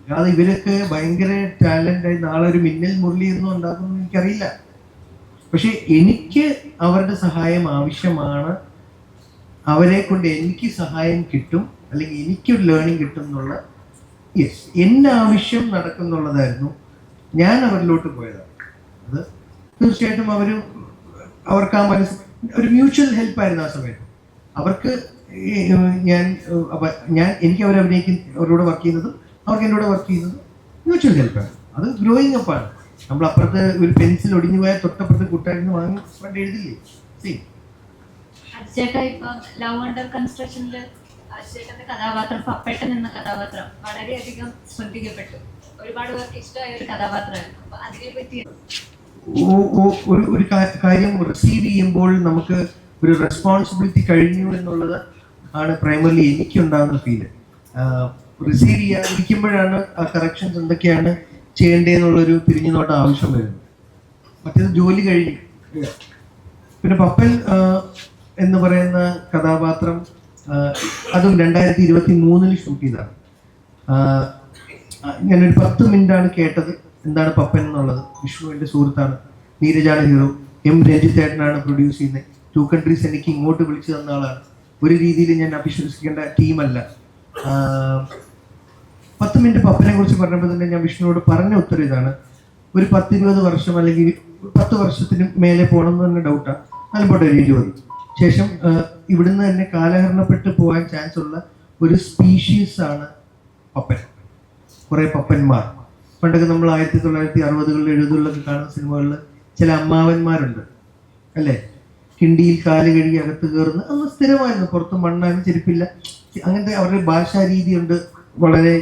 അല്ലാതെ ഇവരൊക്കെ ഭയങ്കര ടാലൻ്റായി നാളെ ഒരു മിന്നൽ മുരളി ഒന്നും ഉണ്ടാക്കുമെന്ന് എനിക്കറിയില്ല. പക്ഷെ എനിക്ക് അവരുടെ സഹായം ആവശ്യമാണ്, അവരെ കൊണ്ട് എനിക്ക് സഹായം കിട്ടും അല്ലെങ്കിൽ എനിക്കൊരു ലേണിംഗ് കിട്ടും എന്നുള്ള എൻ്റെ ആവശ്യം നടക്കുന്നുള്ളതായിരുന്നു. ഞാൻ അവരിലോട്ട് പോയതാണ്. അത് തീർച്ചയായിട്ടും അവർക്ക് ആ ഒരു മ്യൂച്വൽ ഹെൽപ്പായിരുന്നു ആ സമയത്ത്. അവർക്ക് എനിക്ക് അവരോട് വർക്ക് ചെയ്യുന്നതും അവർക്ക് എന്നോട് വർക്ക് ചെയ്യുന്നതും മ്യൂച്വൽ ഹെൽപ്പാണ്. അത് ഗ്രോയിങ് അപ്പാണ്. നമ്മൾ അപ്പുറത്ത് ഒരു പെൻസിൽ ഒടിഞ്ഞു പോയാൽ തൊട്ടപ്പുറത്ത് കൂട്ടായിരുന്നു വാങ്ങി പണ്ട് എഴുതില്ലേ. ചേട്ടാ, ഇപ്പൊ ലവ് അണ്ടർ കൺസ്ട്രക്ഷനില് ചേട്ടന്റെ കഥാപാത്രം പപ്പേട്ടൻ എന്ന കഥാപാത്രം വളരെയധികം ശ്രദ്ധിക്കപ്പെട്ടു. ഒരുപാട് പേർക്ക് ഇഷ്ടമായ ഒരു കഥാപാത്രമായിരുന്നു. അപ്പൊ അതിനെ പറ്റി ഒരു കാര്യം റിസീവ് ചെയ്യുമ്പോൾ നമുക്ക് ഒരു റെസ്പോൺസിബിലിറ്റി കഴിഞ്ഞു എന്നുള്ളത് ആണ് പ്രൈമറിലി എനിക്കുണ്ടാകുന്ന ഫീല്. റിസീവ് ചെയ്യാതിരിക്കുമ്പോഴാണ് ആ കറക്ഷൻസ് എന്തൊക്കെയാണ് ചെയ്യേണ്ടതെന്നുള്ളൊരു തിരിഞ്ഞു നോട്ടം ആവശ്യം വരുന്നത്. മറ്റേത് ജോലി കഴിഞ്ഞു. പിന്നെ പപ്പൻ എന്ന് പറയുന്ന കഥാപാത്രം അതും 2023 ഷൂട്ട് ചെയ്തതാണ്. ഞാനൊരു 10 മിനിറ്റാണ് കേട്ടത് എന്താണ് പപ്പൻ എന്നുള്ളത്. വിഷ്ണു എൻ്റെ സുഹൃത്താണ്, നീരജാണ് ഹീറോ, എം രഞ്ജിത്തേട്ടനാണ് പ്രൊഡ്യൂസ് ചെയ്യുന്നത്. 2 കൺട്രീസ് എനിക്ക് ഇങ്ങോട്ട് വിളിച്ചു തന്ന ആളാണ്. ഒരു രീതിയിൽ ഞാൻ അവിശ്വസിക്കേണ്ട ടീമല്ല. 10 മിനിറ്റ് പപ്പനെ കുറിച്ച് പറഞ്ഞപ്പോൾ തന്നെ ഞാൻ വിഷ്ണുവോട് പറഞ്ഞ ഉത്തരം ഇതാണ്. ഒരു 10-20 വർഷം അല്ലെങ്കിൽ 10 വർഷത്തിന് മേലെ പോകണം എന്ന് തന്നെ ഡൗട്ടാണ്. നല്ലപോലെ ഒരു 20 ശേഷം ഇവിടുന്ന് തന്നെ കാലഹരണപ്പെട്ട് പോകാൻ ചാൻസ് ഉള്ള ഒരു സ്പീഷീസ് ആണ് പപ്പൻ. കുറേ പപ്പന്മാർ പണ്ടൊക്കെ നമ്മൾ 1960-കളിൽ 70-കളിലൊക്കെ കാണുന്ന സിനിമകളിൽ ചില അമ്മാവന്മാരുണ്ട് അല്ലേ, കിണ്ടിയിൽ കാല് കഴുകി അകത്ത് കയറുന്ന അന്ന് സ്ഥിരമായിരുന്നു. പുറത്ത് മണ്ണാനും ചെരുപ്പില്ല, അങ്ങനത്തെ അവരുടെ ഭാഷാ രീതിയുണ്ട്. വളരെ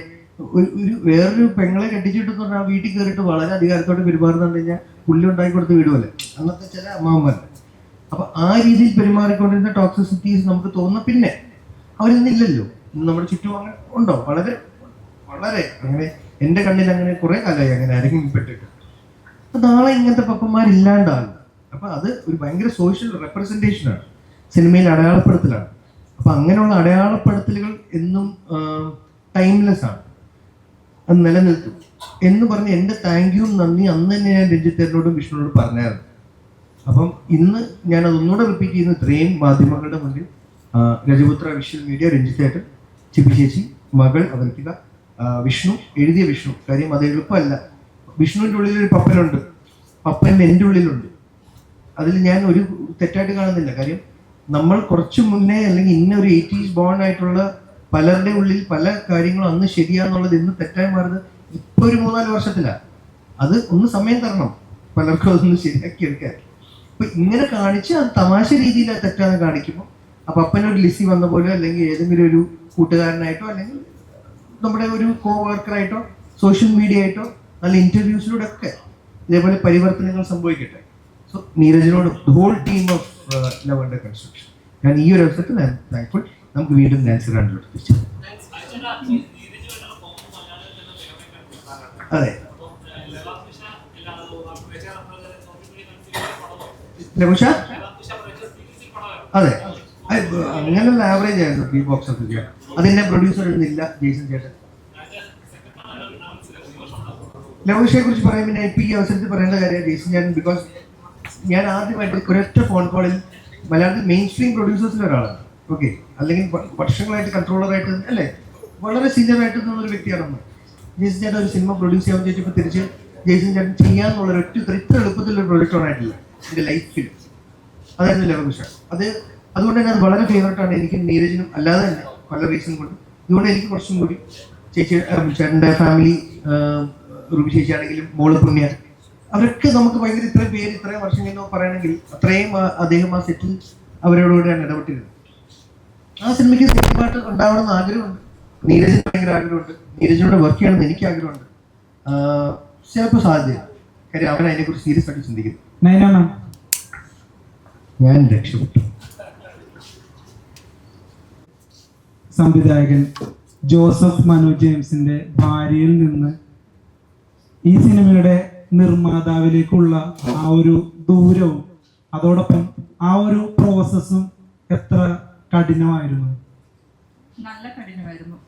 ഒരു വേറൊരു പെങ്ങളെ കെട്ടിച്ചിട്ടെന്ന് പറഞ്ഞാൽ വീട്ടിൽ കയറിയിട്ട് വളരെ അധികാരത്തോടെ പെരുമാറുന്നു കഴിഞ്ഞാൽ പുല്ല് ഉണ്ടാക്കി കൊടുത്ത് വിടുമല്ലേ അന്നത്തെ ചില അമ്മാവന്മാരുണ്ട്. അപ്പൊ ആ രീതിയിൽ പെരുമാറിക്കൊണ്ടിരുന്ന ടോക്സിസിറ്റീസ് നമുക്ക് തോന്നുന്ന പിന്നെ അവരിന്നില്ലല്ലോ. നമ്മുടെ ചുറ്റും അങ്ങനെ ഉണ്ടോ? വളരെ വളരെ അങ്ങനെ എൻ്റെ കണ്ണിൽ അങ്ങനെ കുറെ കാലമായി അങ്ങനെ അരങ്ങിപ്പെട്ടിട്ട്. അപ്പൊ നാളെ ഇങ്ങനത്തെ പപ്പന്മാരില്ലാണ്ടാകും. അപ്പൊ അത് ഒരു ഭയങ്കര സോഷ്യൽ റെപ്രസെൻറ്റേഷനാണ്, സിനിമയിൽ അടയാളപ്പെടുത്തലാണ്. അപ്പൊ അങ്ങനെയുള്ള അടയാളപ്പെടുത്തലുകൾ എന്നും ടൈംലെസ് ആണ്, അത് നിലനിൽക്കും എന്ന് പറഞ്ഞ് എൻ്റെ താങ്ക് യു നന്ദി അന്ന് തന്നെ ഞാൻ രഞ്ജിത്തേട്ടനോടും വിഷ്ണുവോടും പറഞ്ഞായിരുന്നു. അപ്പം ഇന്ന് ഞാൻ അതൊന്നുകൂടെ റിപ്പീറ്റ് ചെയ്യുന്നു. ഇത്രയും മാധ്യമങ്ങളുടെ മുന്നിൽ രജപുത്ര വിഷ്വൽ മീഡിയ, രഞ്ജിത്തേട്ടൻ, ചിപ്പി ചേച്ചി, മകൾ അവൽക്കിക, വിഷ്ണു, എഴുതിയ വിഷ്ണു. കാര്യം അത് എളുപ്പമല്ല. വിഷ്ണുവിൻ്റെ ഉള്ളിലൊരു പപ്പനുണ്ട്, പപ്പൻ എൻ്റെ ഉള്ളിലുണ്ട്. അതിൽ ഞാൻ ഒരു തെറ്റായിട്ട് കാണുന്നില്ല. കാര്യം നമ്മൾ കുറച്ച് മുന്നേ അല്ലെങ്കിൽ ഇന്ന ഒരു 80s ബോൺ ആയിട്ടുള്ള പലരുടെ ഉള്ളിൽ പല കാര്യങ്ങളും അന്ന് ശരിയാന്നുള്ളത് ഇന്ന് തെറ്റായി മാറുന്നത് ഇപ്പൊ ഒരു 3-4 വർഷത്തിലാണ്. അത് ഒന്ന് സമയം തരണം പലർക്കും അതൊന്ന് ശരിയാക്കി എടുക്കാൻ. അപ്പൊ ഇങ്ങനെ കാണിച്ച് അത് തമാശ രീതിയിൽ തെറ്റാന്ന് കാണിക്കുമ്പോൾ അപ്പൊ അപ്പനൊരു ലിസി വന്ന പോലെ അല്ലെങ്കിൽ ഏതെങ്കിലും ഒരു കൂട്ടുകാരനായിട്ടോ അല്ലെങ്കിൽ നമ്മുടെ ഒരു കോ വർക്കറായിട്ടോ സോഷ്യൽ മീഡിയ ആയിട്ടോ നല്ല ഇന്റർവ്യൂസിലൂടെ ഒക്കെ ഇതേപോലെ പരിവർത്തനങ്ങൾ സംഭവിക്കട്ടെ. സോ നീരജിനോട് whole team of love under construction ഞാൻ ഈ ഒരു അവസരത്തിൽ താങ്ക്ഫുൾ. നമുക്ക് വീണ്ടും നാൻസി റാണിലോട്ട് തിരിച്ചു. അതെ, ലഘുഷ അതെ, അങ്ങനെയുള്ള ആവറേജ് ആയിരുന്നു പ്രീ ബോക്സ് ഓഫീസ്. അതെന്നെ പ്രൊഡ്യൂസർ ഇടുന്നില്ല, ജെയ്സൺ ചേട്ടൻ. ലഘുഷയെ കുറിച്ച് പറയുമ്പോൾ ഞാൻ ഇപ്പം ഈ അവസരത്തിൽ പറയേണ്ട കാര്യം ജെയ്സൺ ചേട്ടൻ, ബിക്കോസ് ഞാൻ ആദ്യമായിട്ട് ഒരൊറ്റ ഫോൺ കോളിൽ മലയാളത്തിൽ മെയിൻ സ്ട്രീം പ്രൊഡ്യൂസേഴ്സിൽ ഒരാളാണ്. ഓക്കെ, അല്ലെങ്കിൽ വർഷങ്ങളായിട്ട് കൺട്രോളറായിട്ട് അല്ലേ വളരെ സീനിയർ ആയിട്ട് നിന്നൊരു വ്യക്തിയാണെന്ന്. ജെയ്സൺ ചേട്ടൻ ഒരു സിനിമ പ്രൊഡ്യൂസ് ചെയ്യാൻ ചോദിച്ചപ്പോൾ തിരിച്ച് ജെയ്സൺ ചേട്ടൻ ചെയ്യാന്നുള്ള ഒറ്റ ഇത്ര എളുപ്പത്തിലൊരു പ്രൊജക്റ്റ് ഓണായിട്ടില്ല എൻ്റെ ലൈഫിൽ. അതായിരുന്നു ലഘുഷ. അതുകൊണ്ട് തന്നെ അത് വളരെ ഫേവറേറ്റാണ് എനിക്ക്, നീരജിനും അല്ലാതെ തന്നെ പല റീസൺ കൊണ്ട്. ഇതുകൊണ്ട് എനിക്ക് കുറച്ചും കൂടി ചേച്ചി ചേട്ടൻ്റെ ഫാമിലി, റുബി ചേച്ചി ആണെങ്കിലും മോള് പുണ്യ, അവരൊക്കെ നമുക്ക് ഭയങ്കര ഇത്രയും പേര് ഇത്രയും വർഷം കഴിഞ്ഞോ പറയണമെങ്കിൽ അത്രയും അദ്ദേഹം ആ സെറ്റിൽ അവരോടുകൂടിയാണ് ഇടപെട്ടിരുന്നത്. ആ സിനിമയ്ക്ക് സിനിമയായിട്ട് ഉണ്ടാവണമെന്ന് ആഗ്രഹമുണ്ട്, നീരജിന് ഭയങ്കര ആഗ്രഹമുണ്ട്, നീരജിനോട് വർക്ക് ചെയ്യണമെന്ന് എനിക്ക് ആഗ്രഹമുണ്ട്. ചിലപ്പോൾ സാധ്യത, കാര്യം അവൻ അതിനെക്കുറിച്ച് സീരിയസ് ആയിട്ട് ചിന്തിക്കുന്നു. ഞാൻ രക്ഷപ്പെട്ടു. സംവിധായകൻ ജോസഫ് മനു ജെയിംസിന്റെ ഭാര്യയിൽ നിന്ന് ഈ സിനിമയുടെ നിർമ്മാതാവിലേക്കുള്ള ആ ഒരു ദൂരവും അതോടൊപ്പം ആ ഒരു പ്രോസസ്സും എത്ര കഠിനമായിരുന്നു? നല്ല കഠിനമായിരുന്നു.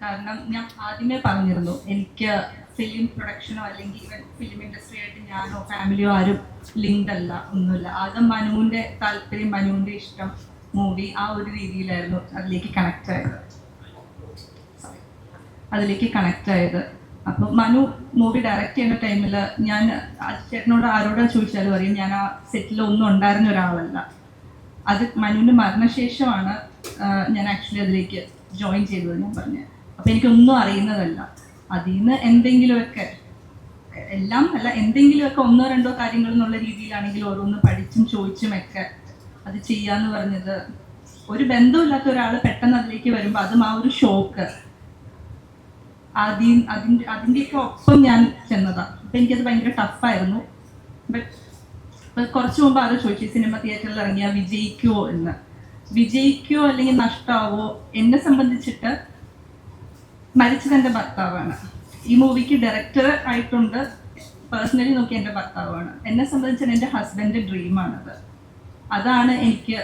കാരണം ഞാൻ ആദ്യമേ പറഞ്ഞിരുന്നു, എനിക്ക് ഫിലിം പ്രൊഡക്ഷനോ അല്ലെങ്കിൽ ഈവൻ ഫിലിം ഇൻഡസ്ട്രി ആയിട്ട് ഞാനോ ഫാമിലിയോ ആരും ലിങ്ക്ഡ് അല്ല, ഒന്നുമില്ല. ആദ്യം മനുവിൻ്റെ താല്പര്യം, മനുവിൻ്റെ ഇഷ്ടം, മൂവി, ആ ഒരു രീതിയിലായിരുന്നു അതിലേക്ക് കണക്റ്റ് ആയത്. അപ്പം മനു മൂവി ഡയറക്റ്റ് ചെയ്യുന്ന ടൈമിൽ ഞാൻ ചേട്ടനോട് ആരോടാ ചോദിച്ചാലും അറിയാം ഞാൻ ആ സെറ്റിൽ ഒന്നും ഉണ്ടായിരുന്ന ഒരാളല്ല. അത് മനുവിൻ്റെ മരണശേഷമാണ് ഞാൻ ആക്ച്വലി അതിലേക്ക് ജോയിൻ ചെയ്തത്. ഞാൻ പറഞ്ഞത് അപ്പം എനിക്കൊന്നും അറിയുന്നതല്ല. അതിൽ നിന്ന് എന്തെങ്കിലുമൊക്കെ, എല്ലാം അല്ല, എന്തെങ്കിലുമൊക്കെ 1-2 കാര്യങ്ങൾ എന്നുള്ള രീതിയിലാണെങ്കിൽ ഓരോന്ന് പഠിച്ചും ചോദിച്ചുമൊക്കെ അത് ചെയ്യാന്ന് പറഞ്ഞത്, ഒരു ബന്ധമില്ലാത്ത ഒരാൾ പെട്ടെന്ന് അതിലേക്ക് വരുമ്പോൾ അതും ആ ഒരു ഷോക്ക്, അതിൻ്റെയൊക്കെ ഒപ്പം ഞാൻ ചെന്നതാണ്. അപ്പം എനിക്കത് ഭയങ്കര ടഫായിരുന്നു. ബട്ട് കുറച്ച് മുമ്പ് ആരോ ചോദിച്ചു സിനിമ തിയേറ്ററിൽ ഇറങ്ങിയാൽ വിജയിക്കുമോ എന്ന്. വിജയിക്കുമോ അല്ലെങ്കിൽ നഷ്ടമാവോ? എന്നെ സംബന്ധിച്ചിട്ട് മരിച്ചത് എൻ്റെ ഭർത്താവാണ്. ഈ മൂവിക്ക് ഡയറക്ടർ ആയിട്ടുണ്ട്, പേഴ്സണലി നോക്കി എൻ്റെ ഭർത്താവാണ്. എന്നെ സംബന്ധിച്ചാൽ എൻ്റെ ഹസ്ബൻഡ് ഡ്രീമാണത്. അതാണ് എനിക്ക്,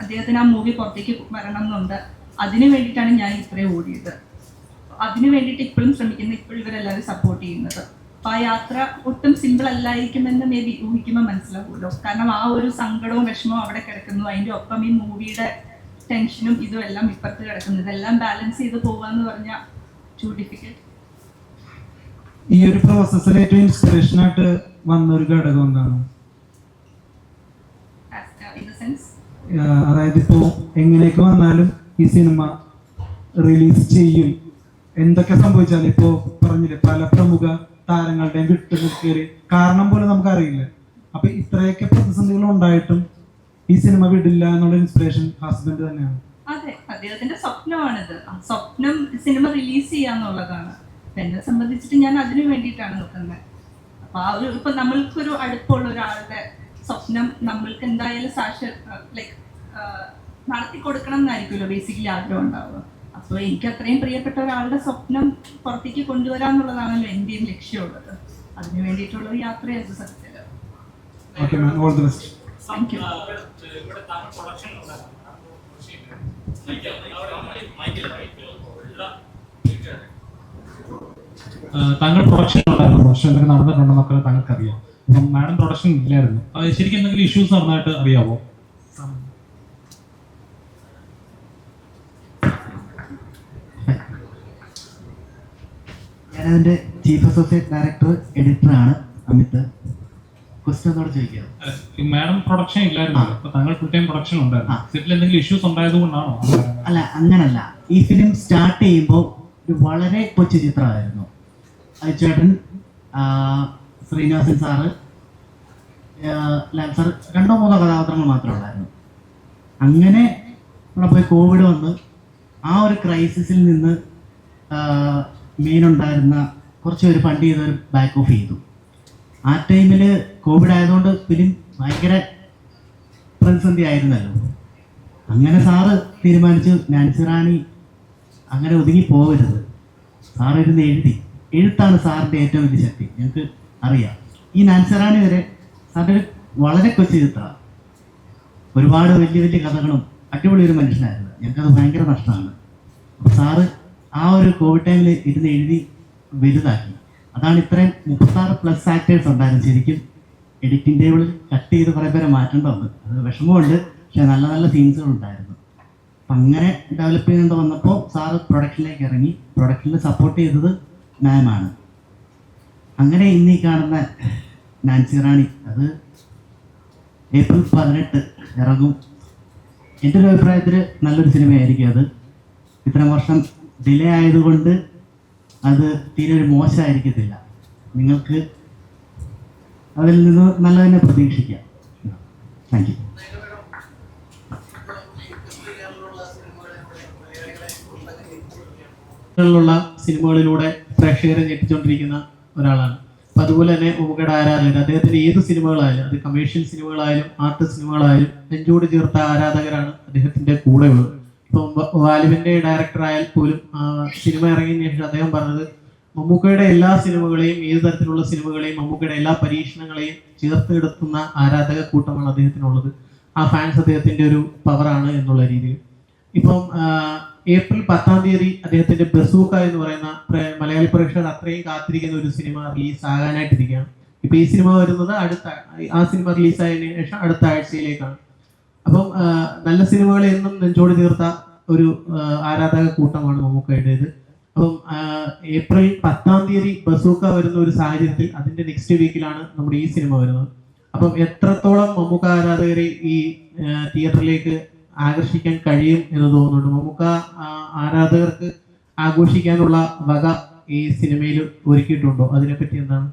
അദ്ദേഹത്തിന് ആ മൂവി പുറത്തേക്ക് വരണം എന്നുണ്ട്. അതിന് വേണ്ടിയിട്ടാണ് ഞാൻ ഇത്രയും ഓടിയത്. അതിനു വേണ്ടിയിട്ട് ഇപ്പോഴും ശ്രമിക്കുന്ന, ഇപ്പോഴും ഇവരെല്ലാവരും സപ്പോർട്ട് ചെയ്യുന്നത്. അപ്പോൾ ആ യാത്ര ഒട്ടും സിമ്പിൾ അല്ലായിരിക്കുമെന്ന് മേ ബി ഊഹിക്കുമ്പോൾ മനസ്സിലാവുമല്ലോ. കാരണം ആ ഒരു സങ്കടവും വിഷമവും അവിടെ കിടക്കുന്നു, അതിൻ്റെ ഒപ്പം ഈ മൂവിയുടെ ടെൻഷനും ഇതും എല്ലാം ഇപ്പുറത്ത് കിടക്കുന്നു. ഇതെല്ലാം ബാലൻസ് ചെയ്ത് പോകാന്ന് പറഞ്ഞാൽ ടു ഡിഫിക്കൽട്ട്. ഈ ഒരു പ്രോസസ്സിൽ ഏറ്റവും ഇൻസ്പിറേഷൻ ആയിട്ട് വന്ന ഒരു ഘടകം എന്താണ്? അതായത് ഇപ്പോൾ എങ്ങനെയൊക്കെ വന്നാലും ഈ സിനിമ റിലീസ് ചെയ്യും, എന്തൊക്കെ സംഭവിച്ചാലും ഇപ്പോൾ പറഞ്ഞില്ലേ പല പ്രമുഖ താരങ്ങളുടെയും വിട്ടു നിൽക്കല് കാരണം പോലും നമുക്കറിയില്ല. അപ്പൊ ഇത്രയൊക്കെ പ്രതിസന്ധികൾ ഉണ്ടായിട്ടും ഈ സിനിമ വിടില്ല എന്നുള്ള ഇൻസ്പിറേഷൻ ഹസ്ബൻഡ് തന്നെയാണ്. അതെ, അദ്ദേഹത്തിന്റെ സ്വപ്നമാണിത്. ആ സ്വപ്നം സിനിമ റിലീസ് ചെയ്യാന്നുള്ളതാണ്. എന്നെ സംബന്ധിച്ചിട്ട് ഞാൻ അതിനു വേണ്ടിയിട്ടാണ് നോക്കുന്നത്. അപ്പൊ ആ ഒരു ഇപ്പൊ നമ്മൾക്കൊരു അടുപ്പമുള്ള ഒരാളുടെ സ്വപ്നം നമ്മൾക്ക് എന്തായാലും നടത്തി കൊടുക്കണം എന്നായിരിക്കുമല്ലോ ബേസിക്കലി ആഗ്രഹം ഉണ്ടാവുക. അപ്പോൾ എനിക്ക് അത്രയും പ്രിയപ്പെട്ട ഒരാളുടെ സ്വപ്നം പുറത്തേക്ക് കൊണ്ടുവരാന്നുള്ളതാണല്ലോ എന്റെയും ലക്ഷ്യമുള്ളത്. അതിനു വേണ്ടിയിട്ടുള്ള ഒരു യാത്രയായിരുന്നു സത്യത്തിൽ. Thank you. താങ്കൾ പ്രൊഡക്ഷൻ ഉണ്ടായിരുന്നു, പ്രൊഡക്ഷൻ എന്തൊക്കെ നടന്നിട്ടുണ്ടെന്നൊക്കെ താങ്കൾക്ക് അറിയാം. അപ്പം മാഡം പ്രൊഡക്ഷൻ ഇല്ലായിരുന്നു, അത് ശരിക്കും എന്തെങ്കിലും ഇഷ്യൂസ് നടന്നതായിട്ട് അറിയാമോ? ഞാനതിൻ്റെ ചീഫ് അസോസിയേറ്റ് ഡയറക്ടർ എഡിറ്ററാണ് അമിത്. ക്വസ്റ്റ്യൻ എന്നോട് ചോദിക്കാം. മാഡം പ്രൊഡക്ഷൻ ഇല്ലായിരുന്നു, അപ്പൊ താങ്കൾ ഫുൾ ടൈം പ്രൊഡക്ഷൻ ഉണ്ടായിരുന്നു. സെറ്റിൽ എന്തെങ്കിലും ഇഷ്യൂസ് ഉണ്ടായത് കൊണ്ടാണോ? അല്ല, അങ്ങനല്ല. ഈ ഫിലിം സ്റ്റാർട്ട് ചെയ്യുമ്പോൾ ഒരു വളരെ കൊച്ചു ചിത്രമായിരുന്നു. ചേട്ടൻ, ശ്രീനിവാസൻ സാറ്, ലാൽ സാർ, 2-3 കഥാപാത്രങ്ങൾ മാത്രമേ ഉള്ളായിരുന്നു. അങ്ങനെ അവിടെ പോയി കോവിഡ് വന്ന് ആ ഒരു ക്രൈസിസിൽ നിന്ന് മെയിൻ ഉണ്ടായിരുന്ന കുറച്ച് പേര് ഫണ്ട് ചെയ്തവർ ബാക്ക് ഓഫ് ചെയ്തു. ആ ടൈമിൽ കോവിഡ് ആയതുകൊണ്ട് ഫിലിം ഭയങ്കര പ്രതിസന്ധി ആയിരുന്നല്ലോ. അങ്ങനെ സാറ് തീരുമാനിച്ചു നാൻസി റാണി അങ്ങനെ ഒതുങ്ങി പോകരുത്, സാറ് ഇരുന്ന് എഴുത്താണ് സാറിൻ്റെ ഏറ്റവും വലിയ ശക്തി. ഞങ്ങൾക്ക് അറിയാം. ഈ നാൻസി റാണി വരെ സാറിൻ്റെ ഒരു വളരെ കൊച്ചു ചിത്രമാണ്, ഒരുപാട് വലിയ വലിയ കഥകളും അടിപൊളി ഒരു മനുഷ്യനായിരുന്നു. ഞങ്ങൾക്കത് ഭയങ്കര നഷ്ടമാണ്. അപ്പോൾ സാറ് ആ ഒരു കോവിഡ് ടൈമിൽ ഇരുന്ന് എഴുതി വലുതാക്കി. അതാണ് ഇത്രയും 36+ ആക്ടേഴ്സ് ഉണ്ടായിരുന്നു. ശരിക്കും എഡിറ്റിംഗ് ടേബിളിൽ കട്ട് ചെയ്ത് കുറേ പേരെ മാറ്റേണ്ട വന്നു. അത് വിഷമമുണ്ട്, പക്ഷെ നല്ല നല്ല സീൻസുകൾ ഉണ്ടായിരുന്നു. അപ്പം അങ്ങനെ ഡെവലപ്പ് ചെയ്തുകൊണ്ട് വന്നപ്പോൾ സാറ് പ്രൊഡക്ഷനിലേക്ക് ഇറങ്ങി. പ്രൊഡക്ഷനിൽ സപ്പോർട്ട് ചെയ്തത് മാമാണ്. അങ്ങനെ ഇന്ന് ഈ കാണുന്ന നാൻസി റാണി അത് ഏപ്രിൽ 18 ഇറങ്ങും. എൻ്റെ ഒരു അഭിപ്രായത്തിൽ നല്ലൊരു സിനിമയായിരിക്കും അത്. ഇത്രയും വർഷം ഡിലേ ആയതുകൊണ്ട് അത് തീരെ ഒരു മോശമായിരിക്കത്തില്ല. നിങ്ങൾക്ക് അതിൽ നിന്ന് നല്ല തന്നെ പ്രതീക്ഷിക്കാം. Thank you. ുള്ള സിനിമകളിലൂടെ പ്രേക്ഷകരെ ഞെട്ടിച്ചുകൊണ്ടിരിക്കുന്ന ഒരാളാണ്. അപ്പം അതുപോലെ തന്നെ മമ്മൂക്കയുടെ ആരാധകർ, അദ്ദേഹത്തിൻ്റെ ഏത് സിനിമകളായാലും, അത് കമേഴ്ഷ്യൽ സിനിമകളായാലും ആർട്ട് സിനിമകളായാലും നെഞ്ചോട് ചേർത്ത ആരാധകരാണ് അദ്ദേഹത്തിൻ്റെ കൂടെയുള്ളത്. ഇപ്പം വാലുവിൻ്റെ ഡയറക്ടറായാൽ പോലും സിനിമ ഇറങ്ങിയതിന് ശേഷം അദ്ദേഹം പറഞ്ഞത് മമ്മൂക്കയുടെ എല്ലാ സിനിമകളെയും, ഏത് തരത്തിലുള്ള സിനിമകളെയും, മമ്മൂക്കയുടെ എല്ലാ പരീക്ഷണങ്ങളെയും ചേർത്ത് കിടത്തുന്ന ആരാധക കൂട്ടമാണ് അദ്ദേഹത്തിനുള്ളത്. ആ ഫാൻസ് അദ്ദേഹത്തിൻ്റെ ഒരു പവറാണ് എന്നുള്ള രീതിയിൽ. ഇപ്പം ഏപ്രിൽ 10 അദ്ദേഹത്തിന്റെ ബസൂക്ക എന്ന് പറയുന്ന മലയാളി പ്രേക്ഷകർ അത്രയും കാത്തിരിക്കുന്ന ഒരു സിനിമ റിലീസ് ആകാനായിട്ടിരിക്കുകയാണ്. ഇപ്പൊ ഈ സിനിമ വരുന്നത് ആ സിനിമ റിലീസായതിനു ശേഷം അടുത്ത ആഴ്ചയിലേക്കാണ്. അപ്പം നല്ല സിനിമകളെ എന്നും നെഞ്ചോട് തീർത്ത ഒരു ആരാധക കൂട്ടമാണ് മമ്മൂക്കയുടേത്. അപ്പം ഏപ്രിൽ 10 ബസൂക്ക വരുന്ന ഒരു സാഹചര്യത്തിൽ അതിന്റെ നെക്സ്റ്റ് വീക്കിലാണ് നമ്മുടെ ഈ സിനിമ വരുന്നത്. അപ്പം എത്രത്തോളം മമ്മൂക്ക ആരാധകരെ ഈ തിയേറ്ററിലേക്ക് ആകർഷിക്കാൻ കഴിയും എന്ന് തോന്നുന്നുണ്ട്? മമ്മൂക്ക ആരാധകർക്ക് ആഘോഷിക്കാനുള്ള വക ഈ സിനിമയിൽ ഒരുക്കിയിട്ടുണ്ടോ? അതിനെപ്പറ്റി എന്താണ്?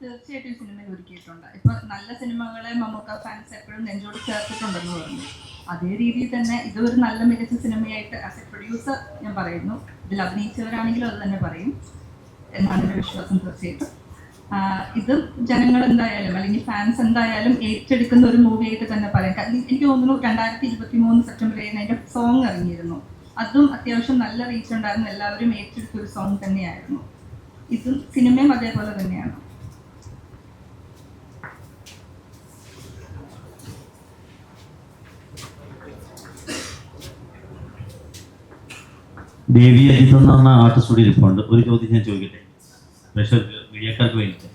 തീർച്ചയായിട്ടും സിനിമയിൽ ഒരുക്കിയിട്ടുണ്ട്. ഇപ്പൊ നല്ല സിനിമകളെ മമ്മൂക്ക ഫാൻസ് എപ്പോഴും നെഞ്ചോട് ചേർത്തിട്ടുണ്ടെന്ന് പറഞ്ഞു. അതേ രീതിയിൽ തന്നെ ഇതൊരു നല്ല മികച്ച സിനിമയായിട്ട് ആസ് എ പ്രൊഡ്യൂസർ ഞാൻ പറയുന്നു. ഇതിൽ അഭിനയിച്ചവരാണെങ്കിലും അത് തന്നെ പറയും എന്നാണ് എൻ്റെ വിശ്വാസം. തീർച്ചയായിട്ടും ഇത് ജനങ്ങൾ എന്തായാലും അല്ലെങ്കിൽ ഫാൻസ് എന്തായാലും ഏറ്റെടുക്കുന്ന ഒരു മൂവിയായിട്ട് തന്നെ പറയാം. എനിക്ക് തോന്നുന്നു 2023 സെപ്റ്റംബർ 7 അതിൻ്റെ സോങ് ഇറങ്ങിയിരുന്നു. അതും അത്യാവശ്യം നല്ല റീച്ച് ഉണ്ടായിരുന്നു. എല്ലാവരും ഏറ്റെടുത്ത ഒരു സോങ് തന്നെയായിരുന്നു. ഇതും സിനിമയും അതേപോലെ തന്നെയാണ്. ദേവി അജിത്ത് എന്ന് പറഞ്ഞ ആർട്ടിസ്റ്റ് കൂടി ഇരിപ്പുണ്ട്. ഒരു ചോദ്യം ഞാൻ ചോദിക്കട്ടെ, മീഡിയക്കാർക്ക് വേണ്ടിയിട്ട്.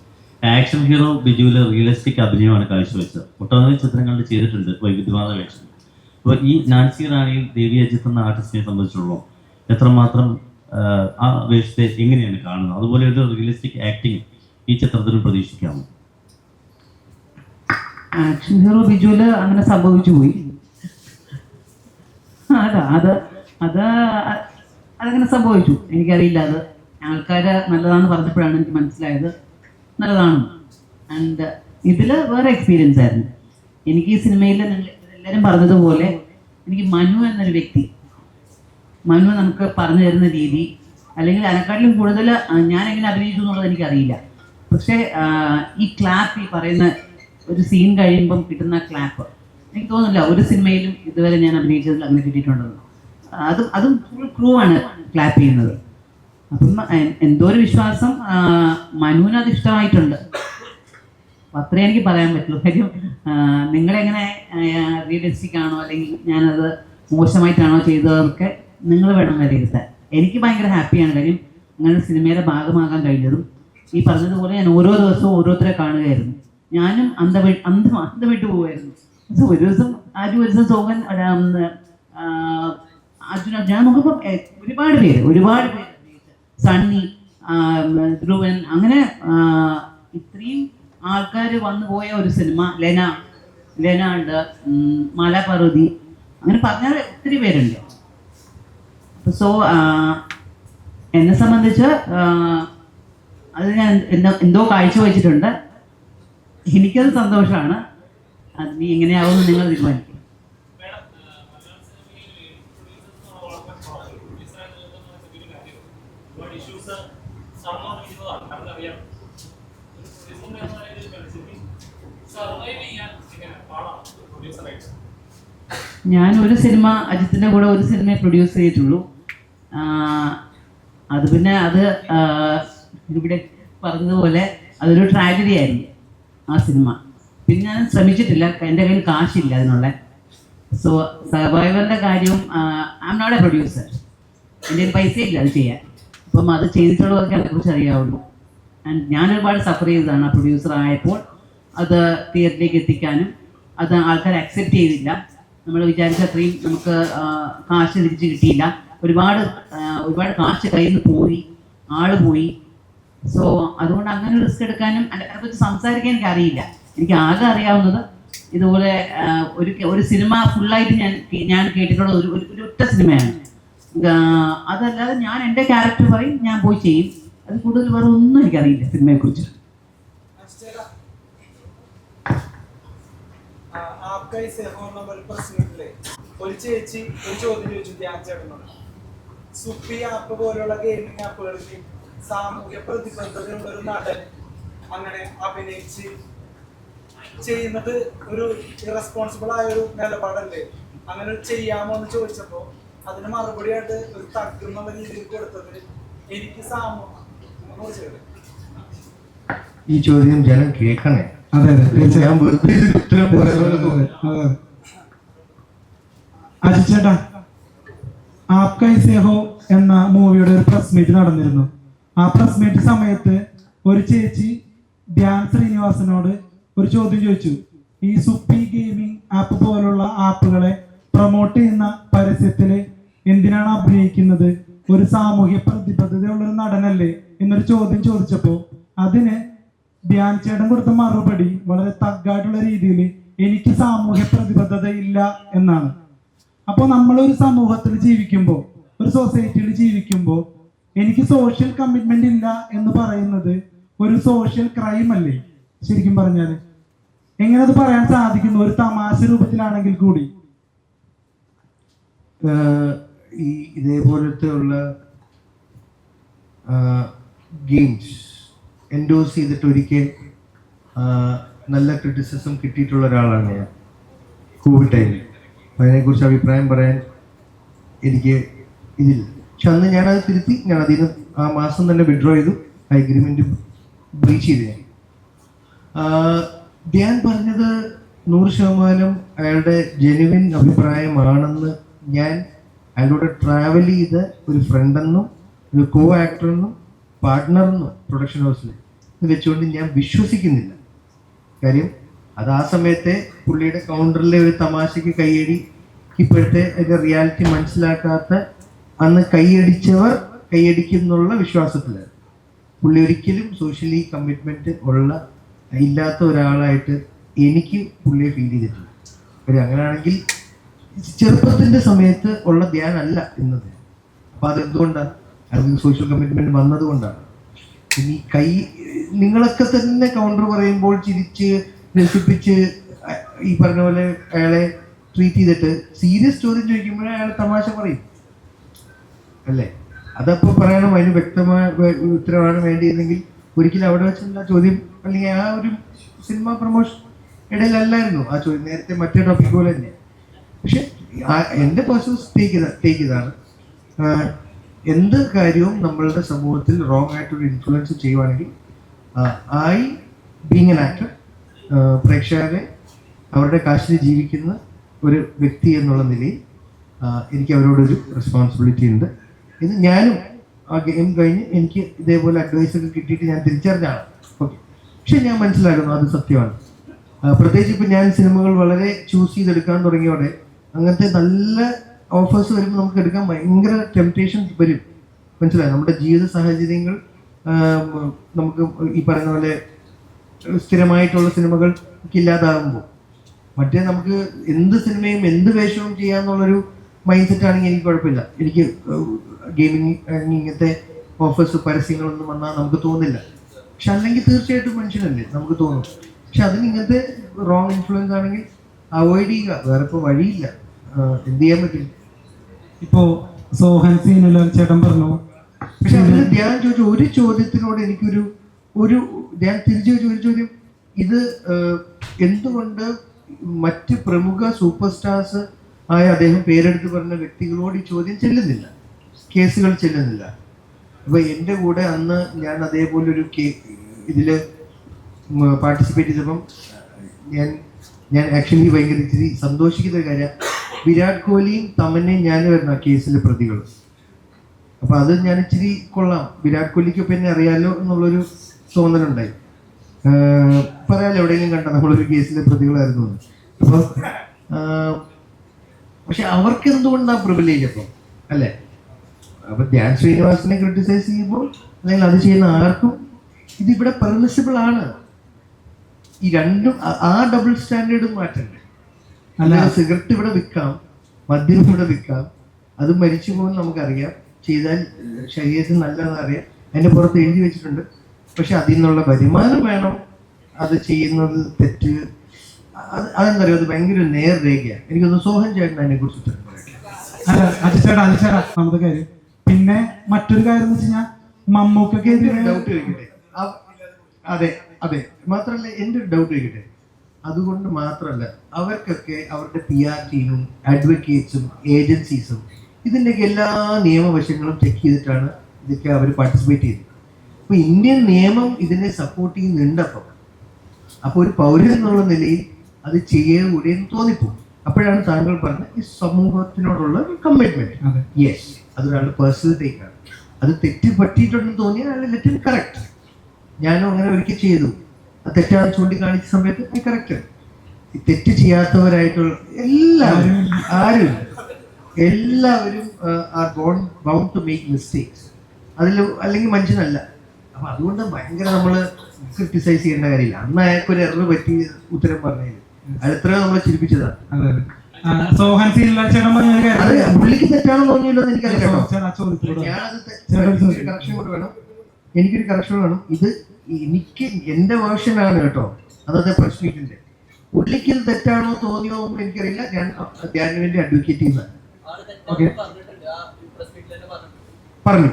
ആക്ഷൻ ഹീറോ ബിജുവിലെ റിയലിസ്റ്റിക് അഭിനയമാണ് കാഴ്ചവെച്ചത്. ഒട്ടനവധി ചിത്രങ്ങളിൽ ചെയ്തിട്ടുണ്ട് വൈവിധ്യമാർന്ന വേഷം. അപ്പോൾ ഈ നാൻസി റാണിയും ദേവി അജിത്ത് എന്ന ആർട്ടിസ്റ്റിനെ സംബന്ധിച്ചിടത്തോളം എത്രമാത്രം ആ വേഷത്തെ എങ്ങനെയാണ് കാണുന്നത്? അതുപോലെ ഒരു റിയലിസ്റ്റിക് ആക്ടിങ് ഈ ചിത്രത്തിലും പ്രതീക്ഷിക്കാമോ? ആക്ഷൻ ഹീറോ ബിജുവില് അങ്ങനെ സംഭവിച്ചു പോയി. അതങ്ങനെ സംഭവിച്ചു. എനിക്കറിയില്ല, അത് ആൾക്കാർ നല്ലതാണെന്ന് പറഞ്ഞപ്പോഴാണ് എനിക്ക് മനസ്സിലായത് നല്ലതാണ്. ആൻഡ് ഇതിൽ വേറെ എക്സ്പീരിയൻസ് ആയിരുന്നു എനിക്ക്. ഈ സിനിമയിൽ എല്ലാവരും പറഞ്ഞതുപോലെ എനിക്ക് മനു എന്നൊരു വ്യക്തി, മനു നമുക്ക് പറഞ്ഞു തരുന്ന രീതി, അല്ലെങ്കിൽ അതിനെക്കാട്ടിലും കൂടുതൽ ഞാൻ എങ്ങനെ അഭിനയിച്ചു എന്നുള്ളത് എനിക്കറിയില്ല. പക്ഷേ ഈ ക്ലാപ്പ്, ഈ പറയുന്ന ഒരു സീൻ കഴിയുമ്പം കിട്ടുന്ന ക്ലാപ്പ്, എനിക്ക് തോന്നുന്നില്ല ഒരു സിനിമയിലും ഇതുവരെ ഞാൻ അഭിനയിച്ചതിൽ അങ്ങനെ കിട്ടിയിട്ടുണ്ടെന്ന്. അതും ഫുൾ ക്രൂ ആണ് ക്ലാപ്പ് ചെയ്യുന്നത്. അപ്പം എന്തോ ഒരു വിശ്വാസം മനുവിന് അത് ഇഷ്ടമായിട്ടുണ്ട്. അത്രേ എനിക്ക് പറയാൻ പറ്റുള്ളൂ. കാര്യം നിങ്ങളെങ്ങനെ റിയലിസ്റ്റിക് ആണോ അല്ലെങ്കിൽ ഞാനത് മോശമായിട്ടാണോ ചെയ്തതൊക്കെ നിങ്ങൾ വേണം വിലയിരുത്താൻ. എനിക്ക് ഭയങ്കര ഹാപ്പിയാണ് കാര്യം അങ്ങനെ സിനിമയുടെ ഭാഗമാകാൻ കഴിഞ്ഞതും. ഈ പറഞ്ഞതുപോലെ ഞാൻ ഓരോ ദിവസവും ഓരോരുത്തരെ കാണുകയായിരുന്നു. ഞാനും അന്തം വിട്ടു പോകുമായിരുന്നു. ഒരു ദിവസം സോഹൻ, അർജുന, ഞാൻ നോക്കുമ്പോൾ ഒരുപാട് പേര്, സണ്ണി, ധ്രുവൻ, അങ്ങനെ ഇത്രയും ആൾക്കാർ വന്നു പോയ ഒരു സിനിമ. ലെന ഉണ്ട്, മാല പാർവതി, അങ്ങനെ പറഞ്ഞാൽ ഒത്തിരി പേരുണ്ട്. സോ എന്നെ സംബന്ധിച്ച് അത് ഞാൻ എന്തോ കാഴ്ചവെച്ചിട്ടുണ്ട്. എനിക്കത് സന്തോഷമാണ്. അത് നീ എങ്ങനെയാവുമെന്ന് നിങ്ങൾ തീരുമാനിക്കും. ഞാൻ ഒരു സിനിമ അജിത്തിൻ്റെ കൂടെ ഒരു സിനിമയെ പ്രൊഡ്യൂസ് ചെയ്തിട്ടുള്ളൂ. അത് പിന്നെ അത് ഇവിടെ പറഞ്ഞതുപോലെ അതൊരു ട്രാജഡി ആയിരുന്നു ആ സിനിമ. പിന്നെ ഞാൻ ശ്രമിച്ചിട്ടില്ല, എൻ്റെ കയ്യിൽ കാശില്ല അതിനുള്ള. സോ സർവൈവറിൻ്റെ കാര്യവും I am not a producer, എൻ്റെ കയ്യിൽ പൈസ ഇല്ല അത് ചെയ്യാൻ. അപ്പം അത് ചെയ്തിട്ടുള്ളതൊക്കെ അതിനെക്കുറിച്ച് അറിയാവുള്ളൂ. ആൻഡ് ഞാൻ ഒരുപാട് സഫർ ചെയ്തതാണ് ആ പ്രൊഡ്യൂസർ ആയപ്പോൾ. അത് തിയേറ്ററിലേക്ക് എത്തിക്കാനും അത് ആൾക്കാർ അക്സെപ്റ്റ് ചെയ്തില്ല. നമ്മൾ വിചാരിച്ച അത്രയും നമുക്ക് കാശ് തിരിച്ച് കിട്ടിയില്ല. ഒരുപാട് കാശ് കയ്യിൽ നിന്ന് പോയി, ആള് പോയി. സോ അതുകൊണ്ട് അങ്ങനെ റിസ്ക് എടുക്കാനും അതിനെക്കുറിച്ച് സംസാരിക്കാൻ എനിക്ക് അറിയില്ല. എനിക്ക് ആകെ അറിയാവുന്നത് ഇതുപോലെ ഒരു സിനിമ ഫുള്ളായിട്ട് ഞാൻ കേട്ടിട്ടുള്ള ഒരു ഒറ്റ സിനിമയാണ്. അതല്ലാതെ ഞാൻ എൻ്റെ ക്യാരക്ടർ പറയും, ഞാൻ പോയി ചെയ്യും. അത് കൂടുതൽ വേറെ ഒന്നും എനിക്കറിയില്ല സിനിമയെക്കുറിച്ച്. ഒരു ചേച്ചി ഒരു ചോദ്യം ചോദിച്ചു ധ്യാൻ ചേട്ടനോട്. സുപ്പി ആപ്പ് പോലുള്ള ഗെയിമിംഗ് ആപ്പുകളിൽ സാമൂഹ്യ പ്രതിബദ്ധതയുള്ള ഒരു നടൻ അങ്ങനെ അഭിനയിച്ച് ചെയ്യുന്നത് ഒരു ഇറസ്പോൺസിബിൾ ആയ ഒരു നിലപാടല്ലേ? അങ്ങനെ ചെയ്യാമോ എന്ന് ചോദിച്ചപ്പോ അതിന് മറുപടിയായിട്ട് ഒരു തഗ്ഗെന്നുള്ള രീതിയിൽ കൊടുത്തത് എനിക്ക് ഈ ചോദ്യം ജനം കേൾക്കണേ. അജിത് ചേട്ടാ, ആപ് കൈസേ ഹോ എന്ന മൂവിയുടെ ഒരു പ്രസ് മീറ്റ് നടന്നിരുന്നു. ആ പ്രസ് മീറ്റ് സമയത്ത് ഒരു ചേച്ചി ധ്യാൻ ശ്രീനിവാസനോട് ഒരു ചോദ്യം ചോദിച്ചു. ഈ സുപ്പി ഗെയിമിംഗ് ആപ്പ് പോലുള്ള ആപ്പുകളെ പ്രൊമോട്ട് ചെയ്യുന്ന പരസ്യത്തില് എന്തിനാണ് അഭിനയിക്കുന്നത്? ഒരു സാമൂഹ്യ പ്രതിബദ്ധതയുള്ള ഒരു നടനല്ലേ എന്നൊരു ചോദ്യം ചോദിച്ചപ്പോ അതിന് ധ്യാൻ ചേട്ടൻ കൊടുത്ത മറുപടി വളരെ തഗ്ഗായിട്ടുള്ള രീതിയിൽ എനിക്ക് സാമൂഹ്യ പ്രതിബദ്ധത ഇല്ല എന്നാണ്. അപ്പോൾ നമ്മളൊരു സമൂഹത്തിൽ ജീവിക്കുമ്പോൾ, ഒരു സൊസൈറ്റിയിൽ ജീവിക്കുമ്പോൾ എനിക്ക് സോഷ്യൽ കമ്മിറ്റ്മെന്റ് ഇല്ല എന്ന് പറയുന്നത് ഒരു സോഷ്യൽ ക്രൈം അല്ലേ? ശരിക്കും പറഞ്ഞാൽ എങ്ങനെ അത് പറയാൻ സാധിക്കുന്നു? ഒരു തമാശ രൂപത്തിലാണെങ്കിൽ കൂടി. ഈ ഇതേപോലത്തെ ഉള്ള ഗെയിംസ് എൻഡോസ് ചെയ്തിട്ട് ഒരിക്കൽ നല്ല ക്രിറ്റിസിസം കിട്ടിയിട്ടുള്ള ഒരാളാണ് ഞാൻ കോവിഡ് ടൈമിൽ. അതിനെക്കുറിച്ച് അഭിപ്രായം പറയാൻ എനിക്ക് ഇതില്ല. പക്ഷെ അന്ന് ഞാനത് തിരുത്തി, ഞാൻ അതിന് ആ മാസം തന്നെ വിഡ്രോ ചെയ്തു, ആ എഗ്രിമെന്റ് ബ്രീച്ച് ചെയ്തു. ധ്യാൻ പറഞ്ഞത് 100% അയാളുടെ ജെനുവിൻ അഭിപ്രായമാണെന്ന് ഞാൻ അതിലൂടെ ട്രാവൽ ചെയ്ത ഒരു ഫ്രണ്ടെന്നും ഒരു കോ ആക്ടറെന്നും പാർട്ട്ണറെന്നും പ്രൊഡക്ഷൻ ഹൗസിൽ ഇത് വെച്ചുകൊണ്ട് ഞാൻ വിശ്വസിക്കുന്നില്ല. കാര്യം അത് ആ സമയത്തെ പുള്ളിയുടെ കൗണ്ടറിലെ ഒരു തമാശയ്ക്ക് കൈയടി, ഇപ്പോഴത്തെ അതിൻ്റെ റിയാലിറ്റി മനസ്സിലാക്കാത്ത അന്ന് കൈയടിച്ചവർ കൈയടിക്കുന്നുള്ള വിശ്വാസത്തിലാണ്. പുള്ളി ഒരിക്കലും സോഷ്യലി കമ്മിറ്റ്മെൻറ്റ് ഇല്ലാത്ത ഒരാളായിട്ട് എനിക്ക് പുള്ളിയെ ഫീൽ ചെയ്തിട്ടില്ല. കാര്യം അങ്ങനെയാണെങ്കിൽ ചെറുപ്പത്തിൻ്റെ സമയത്ത് ഉള്ള ധ്യാനമല്ല ഇന്നത്. അപ്പോൾ അതെന്തുകൊണ്ടാണ്? അത് സോഷ്യൽ കമ്മിറ്റ്മെൻറ്റ് വന്നതുകൊണ്ടാണ്. ഇനി നിങ്ങളൊക്കെ തന്നെ കൗണ്ടർ പറയുമ്പോൾ ചിരിച്ച് രസിപ്പിച്ച് ഈ പറഞ്ഞ പോലെ അയാളെ ട്രീറ്റ് ചെയ്തിട്ട് സീരിയസ് ചോദ്യം ചോദിക്കുമ്പോഴേ അയാൾ തമാശ പറയും അല്ലേ? അതപ്പോൾ പറയണം, അതിന് വ്യക്തമായ ഉത്തരവാണ് വേണ്ടിയിരുന്നെങ്കിൽ ഒരിക്കലും അവിടെ വെച്ചുള്ള ചോദ്യം അല്ലെങ്കിൽ ആ ഒരു സിനിമ പ്രൊമോഷൻ ഇടയിലല്ലായിരുന്നു ആ ചോദ്യം. നേരത്തെ മറ്റേ ടോപ്പിക് പോലെ തന്നെ. പക്ഷെ എൻ്റെ പേഴ്സണൽ ടേക്ക് ഇതാണ്, എന്ത് കാര്യവും നമ്മളുടെ സമൂഹത്തിൽ റോങ് ആയിട്ടൊരു ഇൻഫ്ലുവൻസ് ചെയ്യുവാണെങ്കിൽ ബീങ് എൻ ആക്ടർ, പ്രേക്ഷകരെ അവരുടെ കാശിൽ ജീവിക്കുന്ന ഒരു വ്യക്തി എന്നുള്ള നിലയിൽ എനിക്ക് അവരോടൊരു റെസ്പോൺസിബിലിറ്റി ഉണ്ട്. ഇത് ഞാനും ആ ഗെയിം കഴിഞ്ഞ് എനിക്ക് ഇതേപോലെ അഡ്വൈസൊക്കെ കിട്ടിയിട്ട് ഞാൻ തിരിച്ചറിഞ്ഞാണ്. ഓക്കെ, പക്ഷെ ഞാൻ മനസ്സിലാക്കുന്നു അത് സത്യമാണ്. പ്രത്യേകിച്ച് ഇപ്പം ഞാൻ സിനിമകൾ വളരെ ചൂസ് ചെയ്തെടുക്കാൻ തുടങ്ങിയോടെ അങ്ങനത്തെ നല്ല ഓഫേഴ്സ് വരുമ്പോൾ നമുക്ക് എടുക്കാൻ ഭയങ്കര ടെംപ്റ്റേഷൻസ് വരും. മനസ്സിലായി? നമ്മുടെ ജീവിത സാഹചര്യങ്ങൾ നമുക്ക് ഈ പറയുന്ന പോലെ സ്ഥിരമായിട്ടുള്ള സിനിമകൾ ഇല്ലാതാകുമ്പോൾ മറ്റേ നമുക്ക് എന്ത് സിനിമയും എന്ത് വേഷവും ചെയ്യാമെന്നുള്ളൊരു മൈൻഡ് സെറ്റ് ആണെങ്കിൽ എനിക്ക് കുഴപ്പമില്ല. എനിക്ക് ഗെയിമിങ് ഇങ്ങനത്തെ ഓഫേഴ്സ് പരസ്യങ്ങളൊന്നും വന്നാൽ നമുക്ക് തോന്നില്ല. പക്ഷെ അല്ലെങ്കിൽ തീർച്ചയായിട്ടും മനുഷ്യനല്ലേ, നമുക്ക് തോന്നും. പക്ഷെ അതിന് ഇങ്ങനത്തെ റോങ് ഇൻഫ്ലുവൻസ് ആണെങ്കിൽ അവോയ്ഡ് ചെയ്യുക, വേറെ ഇപ്പോൾ വഴിയില്ല, എന്ത് ചെയ്യാൻ പറ്റില്ല. ഇപ്പോൾ സോഹൻ സീനിൽ ചേട്ടൻ പറഞ്ഞു. പക്ഷെ അതിൽ ഞാൻ ചോദിച്ച ഒരു ചോദ്യത്തിനോട് എനിക്കൊരു ഞാൻ തിരിച്ചു ചോദിച്ച ഒരു ചോദ്യം, ഇത് എന്തുകൊണ്ട് മറ്റ് പ്രമുഖ സൂപ്പർ സ്റ്റാർസ് ആയ അദ്ദേഹം പേരെടുത്ത് പറഞ്ഞ വ്യക്തികളോട് ഈ ചോദ്യം ചെല്ലുന്നില്ല, കേസുകൾ ചെല്ലുന്നില്ല? അപ്പോൾ എൻ്റെ കൂടെ അന്ന് ഞാൻ അതേപോലെ ഒരു ഇതിൽ പാർട്ടിസിപ്പേറ്റ് ചെയ്തപ്പം ഞാൻ ആക്ച്വലി ഭയങ്കര ഇച്ചിരി സന്തോഷിക്കുന്ന ഒരു കാര്യം, വിരാട് കോഹ്ലിയും തമന്നയും ഞാനും വരുന്ന കേസിലെ പ്രതികൾ. അപ്പോൾ അത് ഞാൻ ഇച്ചിരി കൊള്ളാം, വിരാട് കോഹ്ലിക്ക് പിന്നെ അറിയാലോ എന്നുള്ളൊരു തോന്നലുണ്ടായി. പറയാലോ എവിടെയെങ്കിലും കണ്ട നമ്മളൊരു കേസിലെ പ്രതികളായിരുന്നു. അപ്പോൾ പക്ഷെ അവർക്ക് എന്തുകൊണ്ടാണ് പ്രിവിലേജ് അപ്പം അല്ലേ? അപ്പം ധ്യാൻ ശ്രീനിവാസിനെ ക്രിട്ടിസൈസ് ചെയ്യുമ്പോൾ അല്ലെങ്കിൽ അത് ചെയ്യുന്ന ആർക്കും ഇതിവിടെ പെർമിസിബിൾ ആണ്. ഈ രണ്ടും ആ ഡബിൾ സ്റ്റാൻഡേർഡ് മാറ്റണ്ടേ? അല്ല, സിഗരറ്റ് ഇവിടെ വിൽക്കാം, മദ്യം ഇവിടെ വിൽക്കാം, അത് മരിച്ചു പോകുമെന്ന് നമുക്കറിയാം, ചെയ്താൽ ശരീരത്തിന് നല്ലതെന്ന് അറിയാം, അതിൻ്റെ പുറത്ത് എഴുതി വെച്ചിട്ടുണ്ട്. പക്ഷെ അതിൽ നിന്നുള്ള വരുമാനം വേണം, അത് ചെയ്യുന്നത് തെറ്റ്. അതെന്താ പറയുക, അത് ഭയങ്കര നേർരേഖയാണ്. എനിക്കൊന്ന് സോഹൻ ചേട്ടൻ അതിനെ കുറിച്ച് നമുക്ക് കാര്യം. പിന്നെ മറ്റൊരു കാര്യം എന്ന് വെച്ച് കഴിഞ്ഞാൽ മമ്മൂക്കൊക്കെ ഡൗട്ട് ചോദിക്കട്ടെ? അതെ അതെ, മാത്രമല്ല എൻ്റെ ഒരു ഡൗട്ട് ചോദിക്കട്ടെ, അതുകൊണ്ട് മാത്രമല്ല അവർക്കൊക്കെ അവരുടെ PR ടീമും അഡ്വക്കേറ്റ്സും ഏജൻസീസും ഇതിൻ്റെയൊക്കെ എല്ലാ നിയമവശങ്ങളും ചെക്ക് ചെയ്തിട്ടാണ് ഇതൊക്കെ അവർ പാർട്ടിസിപ്പേറ്റ് ചെയ്തത്. അപ്പോൾ ഇന്ത്യൻ നിയമം ഇതിനെ സപ്പോർട്ട് ചെയ്യുന്നുണ്ട്. അപ്പോൾ ഒരു പൗരൻ എന്നുള്ള നിലയിൽ അത് ചെയ്യകൂടെ എന്ന് തോന്നിപ്പോകും. അപ്പോഴാണ് താങ്കൾ പറഞ്ഞ ഈ സമൂഹത്തിനോടുള്ള ഒരു കമ്മിറ്റ്മെന്റ്. യെസ്, അതൊരാളുടെ പേഴ്സണൽ ടേക്കാണ്. അത് തെറ്റ് പറ്റിയിട്ടുണ്ടെന്ന് തോന്നിയാൽ അയാൾ ലെറ്റ് ഇറ്റ് കറക്റ്റ്. ഞാനും അങ്ങനെ ഒരിക്കൽ ചെയ്തു, അത് തെറ്റാണ് ചൂണ്ടിക്കാണിച്ച സമയത്ത് അത് കറക്റ്റ്. തെറ്റ് ചെയ്യാത്തവരായിട്ടുള്ള എല്ലാവരും are bound to make mistakes. അതിൽ അല്ലെങ്കിൽ മനുഷ്യനല്ല. അപ്പം അതുകൊണ്ട് ഭയങ്കര നമ്മൾ ക്രിട്ടിസൈസ് ചെയ്യേണ്ട കാര്യമില്ല. അന്ന് അയാൾക്കൊരു എറർ പറ്റി ഉത്തരം പറഞ്ഞതിൽ അത് എത്രയോ നമ്മളെ ചിരിപ്പിച്ചതാണ്. അത് പുള്ളിക്ക് തെറ്റാണെന്ന് തോന്നിയല്ലോ എന്ന് എനിക്കറിയാം. ഞാനത് കറക്ഷൻ കൊണ്ട് വേണം, എനിക്കൊരു കറക്ഷൻ വേണം. ഇത് എനിക്ക് എൻ്റെ വേർഷനാണ് കേട്ടോ, അതത് പ്രശ്നത്തിൻ്റെ. പുള്ളിക്ക് ഇത് തെറ്റാണോ തോന്നിയോ ഒന്നും എനിക്കറിയില്ല. ഞാൻ ധ്യാനിന് വേണ്ടി അഡ്വക്കേറ്റ് ചെയ്യുന്നതാണ്. ഓക്കെ, പറഞ്ഞു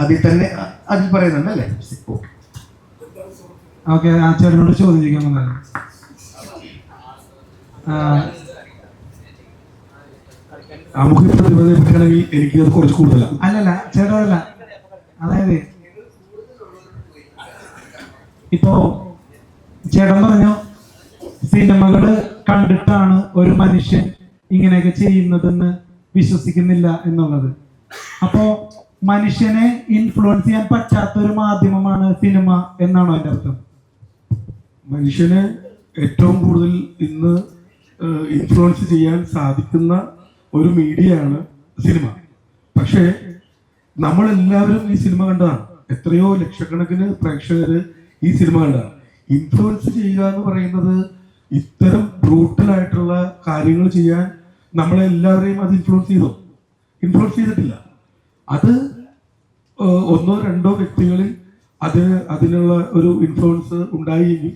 അതിൽ തന്നെ അതിൽ പറയുന്നുണ്ടല്ലേ? ഓക്കെ, ആ ചേട്ടനോട് ചോദ്യം ചോദിക്കാൻ വന്നതാണ്. എനിക്ക് കുറച്ച് കൂടുതലാണ്. അല്ലല്ല ചേട്ടനല്ല, അതായത് ഇപ്പോ ചേട്ടൻ പറഞ്ഞു സിനിമകള് കണ്ടിട്ടാണ് ഒരു മനുഷ്യൻ ഇങ്ങനെയൊക്കെ ചെയ്യുന്നതെന്ന് വിശ്വസിക്കുന്നില്ല എന്നുള്ളത്. അപ്പോ മനുഷ്യനെ ഇൻഫ്ലുവൻസ് ചെയ്യാൻ പറ്റാത്ത ഒരു മാധ്യമമാണ് സിനിമ എന്നാണോ എൻ്റെ അർത്ഥം? മനുഷ്യനെ ഏറ്റവും കൂടുതൽ ഇന്ന് ഇൻഫ്ലുവൻസ് ചെയ്യാൻ സാധിക്കുന്ന ഒരു മീഡിയയാണ് സിനിമ. പക്ഷേ നമ്മളെല്ലാവരും ഈ സിനിമ കണ്ടതാണ്. എത്രയോ ലക്ഷക്കണക്കിന് പ്രേക്ഷകർ ഈ സിനിമ കണ്ടതാണ്. ഇൻഫ്ലുവൻസ് ചെയ്യുക എന്ന് പറയുന്നത് ഇത്തരം ബ്രൂട്ടലായിട്ടുള്ള കാര്യങ്ങൾ ചെയ്യാൻ നമ്മളെല്ലാവരെയും അത് ഇൻഫ്ലുവൻസ് ചെയ്തിട്ടില്ല. അത് ഒന്നോ രണ്ടോ വ്യക്തികളിൽ അതിനുള്ള ഒരു ഇൻഫ്ലുവൻസ് ഉണ്ടായെങ്കിൽ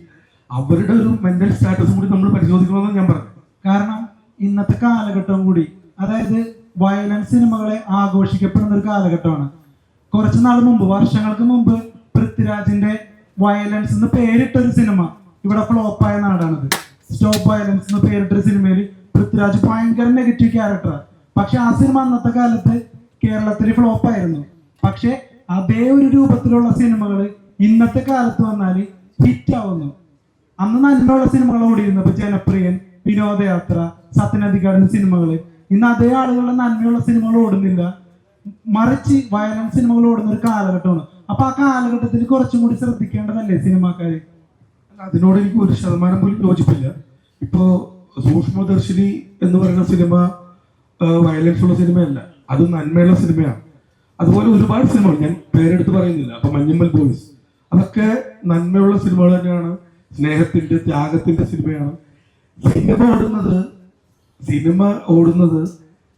അവരുടെ ഒരു മെന്റൽ സ്റ്റാറ്റസ് കൂടി നമ്മൾ പരിശോധിക്കണമെന്ന് ഞാൻ പറഞ്ഞു. കാരണം ഇന്നത്തെ കാലഘട്ടം കൂടി, അതായത് വയലൻസ് സിനിമകളെ ആഘോഷിക്കപ്പെടുന്ന ഒരു കാലഘട്ടമാണ്. കുറച്ചു നാൾ മുമ്പ്, വർഷങ്ങൾക്ക് മുമ്പ്, പൃഥ്വിരാജിന്റെ വയലൻസ് എന്ന് പേരിട്ടൊരു സിനിമ ഇവിടെ ഫ്ലോപ്പായ നാടാണിത്. സ്റ്റോപ്പ് വയലൻസ് എന്ന് പേരിട്ടൊരു സിനിമയിൽ പൃഥ്വിരാജ് ഭയങ്കര നെഗറ്റീവ് ക്യാരക്ടറാണ്. പക്ഷെ ആ സിനിമ അന്നത്തെ കാലത്ത് കേരളത്തിൽ ഫ്ലോപ്പായിരുന്നു. പക്ഷെ അതേ ഒരു രൂപത്തിലുള്ള സിനിമകൾ ഇന്നത്തെ കാലത്ത് വന്നാൽ ഹിറ്റ് ആവുന്നു. അന്ന് നന്മയുള്ള സിനിമകൾ ഓടിയിരുന്നു. ഇപ്പൊ ജനപ്രിയൻ, വിനോദയാത്ര, സത്യനന്ദിക്കാടിന്റെ സിനിമകൾ. ഇന്ന് അതേ ആളുകളുടെ നന്മയുള്ള സിനിമകൾ ഓടുന്നില്ല, മറിച്ച് വയലൻസ് സിനിമകൾ ഓടുന്ന ഒരു കാലഘട്ടമാണ്. അപ്പൊ ആ കാലഘട്ടത്തിൽ കുറച്ചും കൂടി ശ്രദ്ധിക്കേണ്ടതല്ലേ സിനിമാക്കാര്? അതിനോട് എനിക്ക് 1% പോലും യോജിപ്പില്ല. ഇപ്പോ സൂക്ഷ്മദർശിനി എന്ന് പറയുന്ന സിനിമ വയലൻസ് ഉള്ള സിനിമയല്ല, അത് നന്മയുള്ള സിനിമയാണ്. അതുപോലെ ഒരുപാട് സിനിമകൾ ഞാൻ പേരെടുത്ത് പറയുന്നില്ല. അപ്പൊ മഞ്ഞമ്മൽ ബോയ്സ്, അതൊക്കെ നന്മയുള്ള സിനിമകൾ തന്നെയാണ്. സ്നേഹത്തിന്റെ, ത്യാഗത്തിന്റെ സിനിമയാണ്. സിനിമ ഓടുന്നത്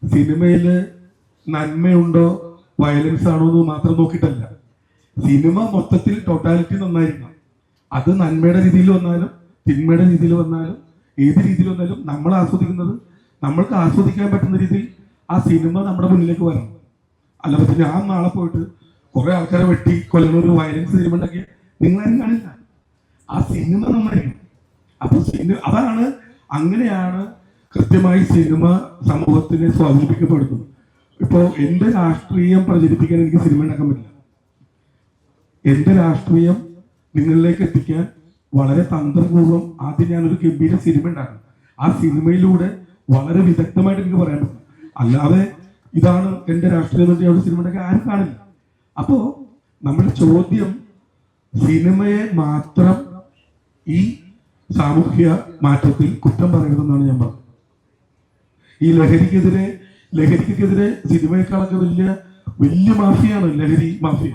സിനിമയില് നന്മയുണ്ടോ വയലൻസ് ആണോ എന്ന് മാത്രം നോക്കിയിട്ടല്ല. സിനിമ മൊത്തത്തിൽ ടോട്ടാലിറ്റി നന്നായിരിക്കണം. അത് നന്മയുടെ രീതിയിൽ വന്നാലും തിന്മയുടെ രീതിയിൽ വന്നാലും ഏത് രീതിയിൽ വന്നാലും നമ്മൾ ആസ്വദിക്കുന്നത്, നമ്മൾക്ക് ആസ്വദിക്കാൻ പറ്റുന്ന രീതിയിൽ ആ സിനിമ നമ്മുടെ മുന്നിലേക്ക് വരണം. അല്ലാതെ പിന്നെ ആ നാളെ പോയിട്ട് കുറെ ആൾക്കാരെ വെട്ടി കൊല്ലുന്ന ഒരു വയലൻസ് സിനിമ ഉണ്ടാക്കി നിങ്ങളാരും കാണില്ല. ആ സിനിമ നന്നായിരിക്കും. അപ്പൊ അങ്ങനെയാണ് കൃത്യമായി സിനിമ സമൂഹത്തിനെ സ്വാധീനിക്കപ്പെടുന്നത്. ഇപ്പോ എന്റെ രാഷ്ട്രീയം പ്രചരിപ്പിക്കാൻ എനിക്ക് സിനിമ ഉണ്ടാക്കാൻ പറ്റില്ല. എന്റെ രാഷ്ട്രീയം നിങ്ങളിലേക്ക് എത്തിക്കാൻ വളരെ തന്ത്രപൂർവ്വം ആദ്യം ഞാനൊരു ഗംഭീര സിനിമ ഉണ്ടാക്കണം. ആ സിനിമയിലൂടെ വളരെ വിദഗ്ധമായിട്ട് എനിക്ക് പറയാൻ പറ്റും. അല്ലാതെ ഇതാണ് എന്റെ രാഷ്ട്രീയം എന്ന് പറഞ്ഞാൽ സിനിമ ഉണ്ടാക്കി ആരും കാണില്ല. അപ്പോ നമ്മുടെ ചോദ്യം സിനിമയെ മാത്രം ഈ സാമൂഹ്യ മാറ്റത്തിൽ കുറ്റം പറയണമെന്നാണ് ഞാൻ പറഞ്ഞത്. ഈ ലഹരിക്കെതിരെ സിനിമയെക്കാളൊക്കെ വലിയ മാഫിയാണ് ലഹരി മാഫിയ.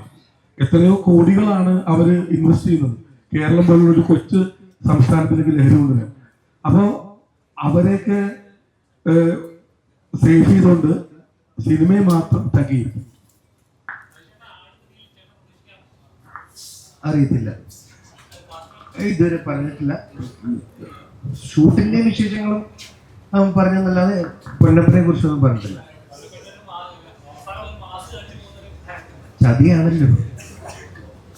എത്രയോ കോടികളാണ് അവര് ഇൻവെസ്റ്റ് ചെയ്യുന്നത് കേരളം പോലുള്ള ഒരു കൊച്ചു സംസ്ഥാനത്തിലേക്ക് ലഹരി കൊണ്ടുവരാൻ. അപ്പോൾ അവരെയൊക്കെ സേവ് ചെയ്തുകൊണ്ട് സിനിമയെ മാത്രം തകയും. അറിയത്തില്ല, ഇതുവരെ പറഞ്ഞിട്ടില്ല. ഷൂട്ടിന്റെ വിശേഷങ്ങളും പറഞ്ഞെന്നല്ലാതെ പൊന്നപ്പനെ കുറിച്ചൊന്നും പറഞ്ഞിട്ടില്ല. ചതിയാണല്ലോ,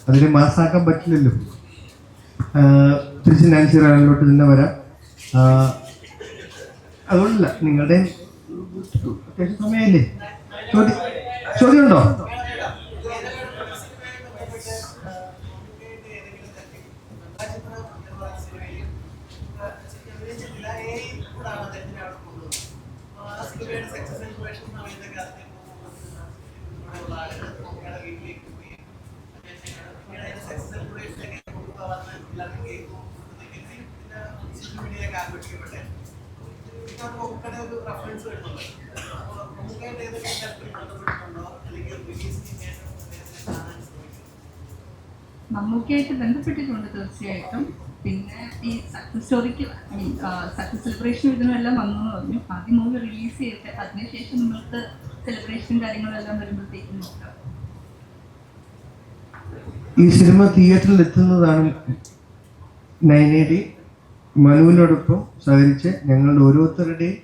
അതിനെ മാസാക്കാൻ പറ്റില്ലല്ലോ. തിരിച്ച് നാൻസി റാണിലോട്ട് തന്നെ വരാം. അതുകൊണ്ടല്ല, നിങ്ങളുടെ അത്യാവശ്യം സമയമില്ലേ? ചോദ്യം ഉണ്ടോ? മമ്മൂക്കയായിട്ട് ബന്ധപ്പെട്ടിട്ടുണ്ട് തീർച്ചയായിട്ടും. പിന്നെ ഈ സക്സസ് സ്റ്റോറിക്ക് സക്സസ് സെലിബ്രേഷൻ ഇതിനെല്ലാം വന്നു എന്ന് പറഞ്ഞു. ആദ്യം മൂവി റിലീസ് ചെയ്തിട്ട് അതിനുശേഷം നിങ്ങൾക്ക് സെലിബ്രേഷൻ കാര്യങ്ങളെല്ലാം വരുമ്പോഴത്തേക്കും നോക്കാം. ഈ സിനിമ തിയേറ്ററിൽ എത്തുന്നതാണ് 9AD മനുവിനോടൊപ്പം സഹകരിച്ച് ഞങ്ങളുടെ ഓരോരുത്തരുടെയും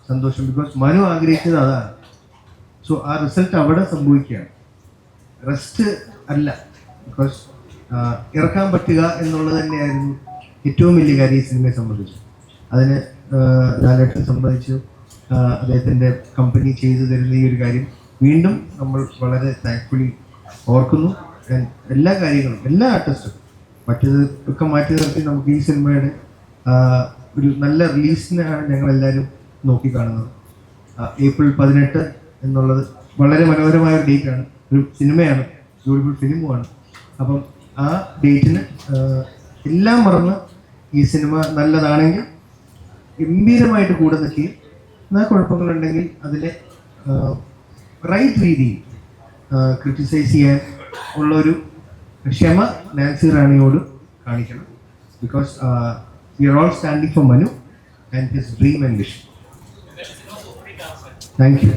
സന്തോഷം. ബിക്കോസ് മനു ആഗ്രഹിച്ചത് അതാണ്. സോ ആ റിസൾട്ട് അവിടെ സംഭവിക്കുകയാണ്, റെസ്റ്റ് അല്ല. ബിക്കോസ് ഇറക്കാൻ പറ്റുക എന്നുള്ളത് തന്നെയായിരുന്നു ഏറ്റവും വലിയ കാര്യം ഈ സിനിമയെ സംബന്ധിച്ചു. അതിന് ലാലേട്ടൻ സംബന്ധിച്ചു അദ്ദേഹത്തിൻ്റെ കമ്പനി ചെയ്തു തരുന്ന ഈ ഒരു കാര്യം വീണ്ടും നമ്മൾ വളരെ താങ്ക്ഫുള്ളി ഓർക്കുന്നു. എല്ലാ കാര്യങ്ങളും, എല്ലാ ആർട്ടിസ്റ്റും മറ്റേത് ഒക്കെ മാറ്റി നിർത്തി നമുക്ക് ഈ സിനിമയുടെ ഒരു നല്ല റിലീസിനാണ് ഞങ്ങളെല്ലാവരും നോക്കിക്കാണുന്നത്. ഏപ്രിൽ 18 എന്നുള്ളത് വളരെ മനോഹരമായ ഒരു ഡേറ്റാണ്, ഒരു സിനിമയാണ്, ബ്യൂട്ടിഫുൾ ഫിലിമുമാണ്. അപ്പം ആ ഡേറ്റിന് എല്ലാം മറന്ന് ഈ സിനിമ നല്ലതാണെങ്കിൽ ഗംഭീരമായിട്ട് കൂടെ നിൽക്കുകയും എന്നാൽ കുഴപ്പങ്ങളുണ്ടെങ്കിൽ അതിനെ റൈറ്റ് രീതിയിൽ ക്രിറ്റിസൈസ് ചെയ്യാൻ ഉള്ളൊരു ക്ഷമ നാൻസി റാണിയോട് കാണിക്കണം. Because we are all standing four Manu and his dream and vision. Thank you.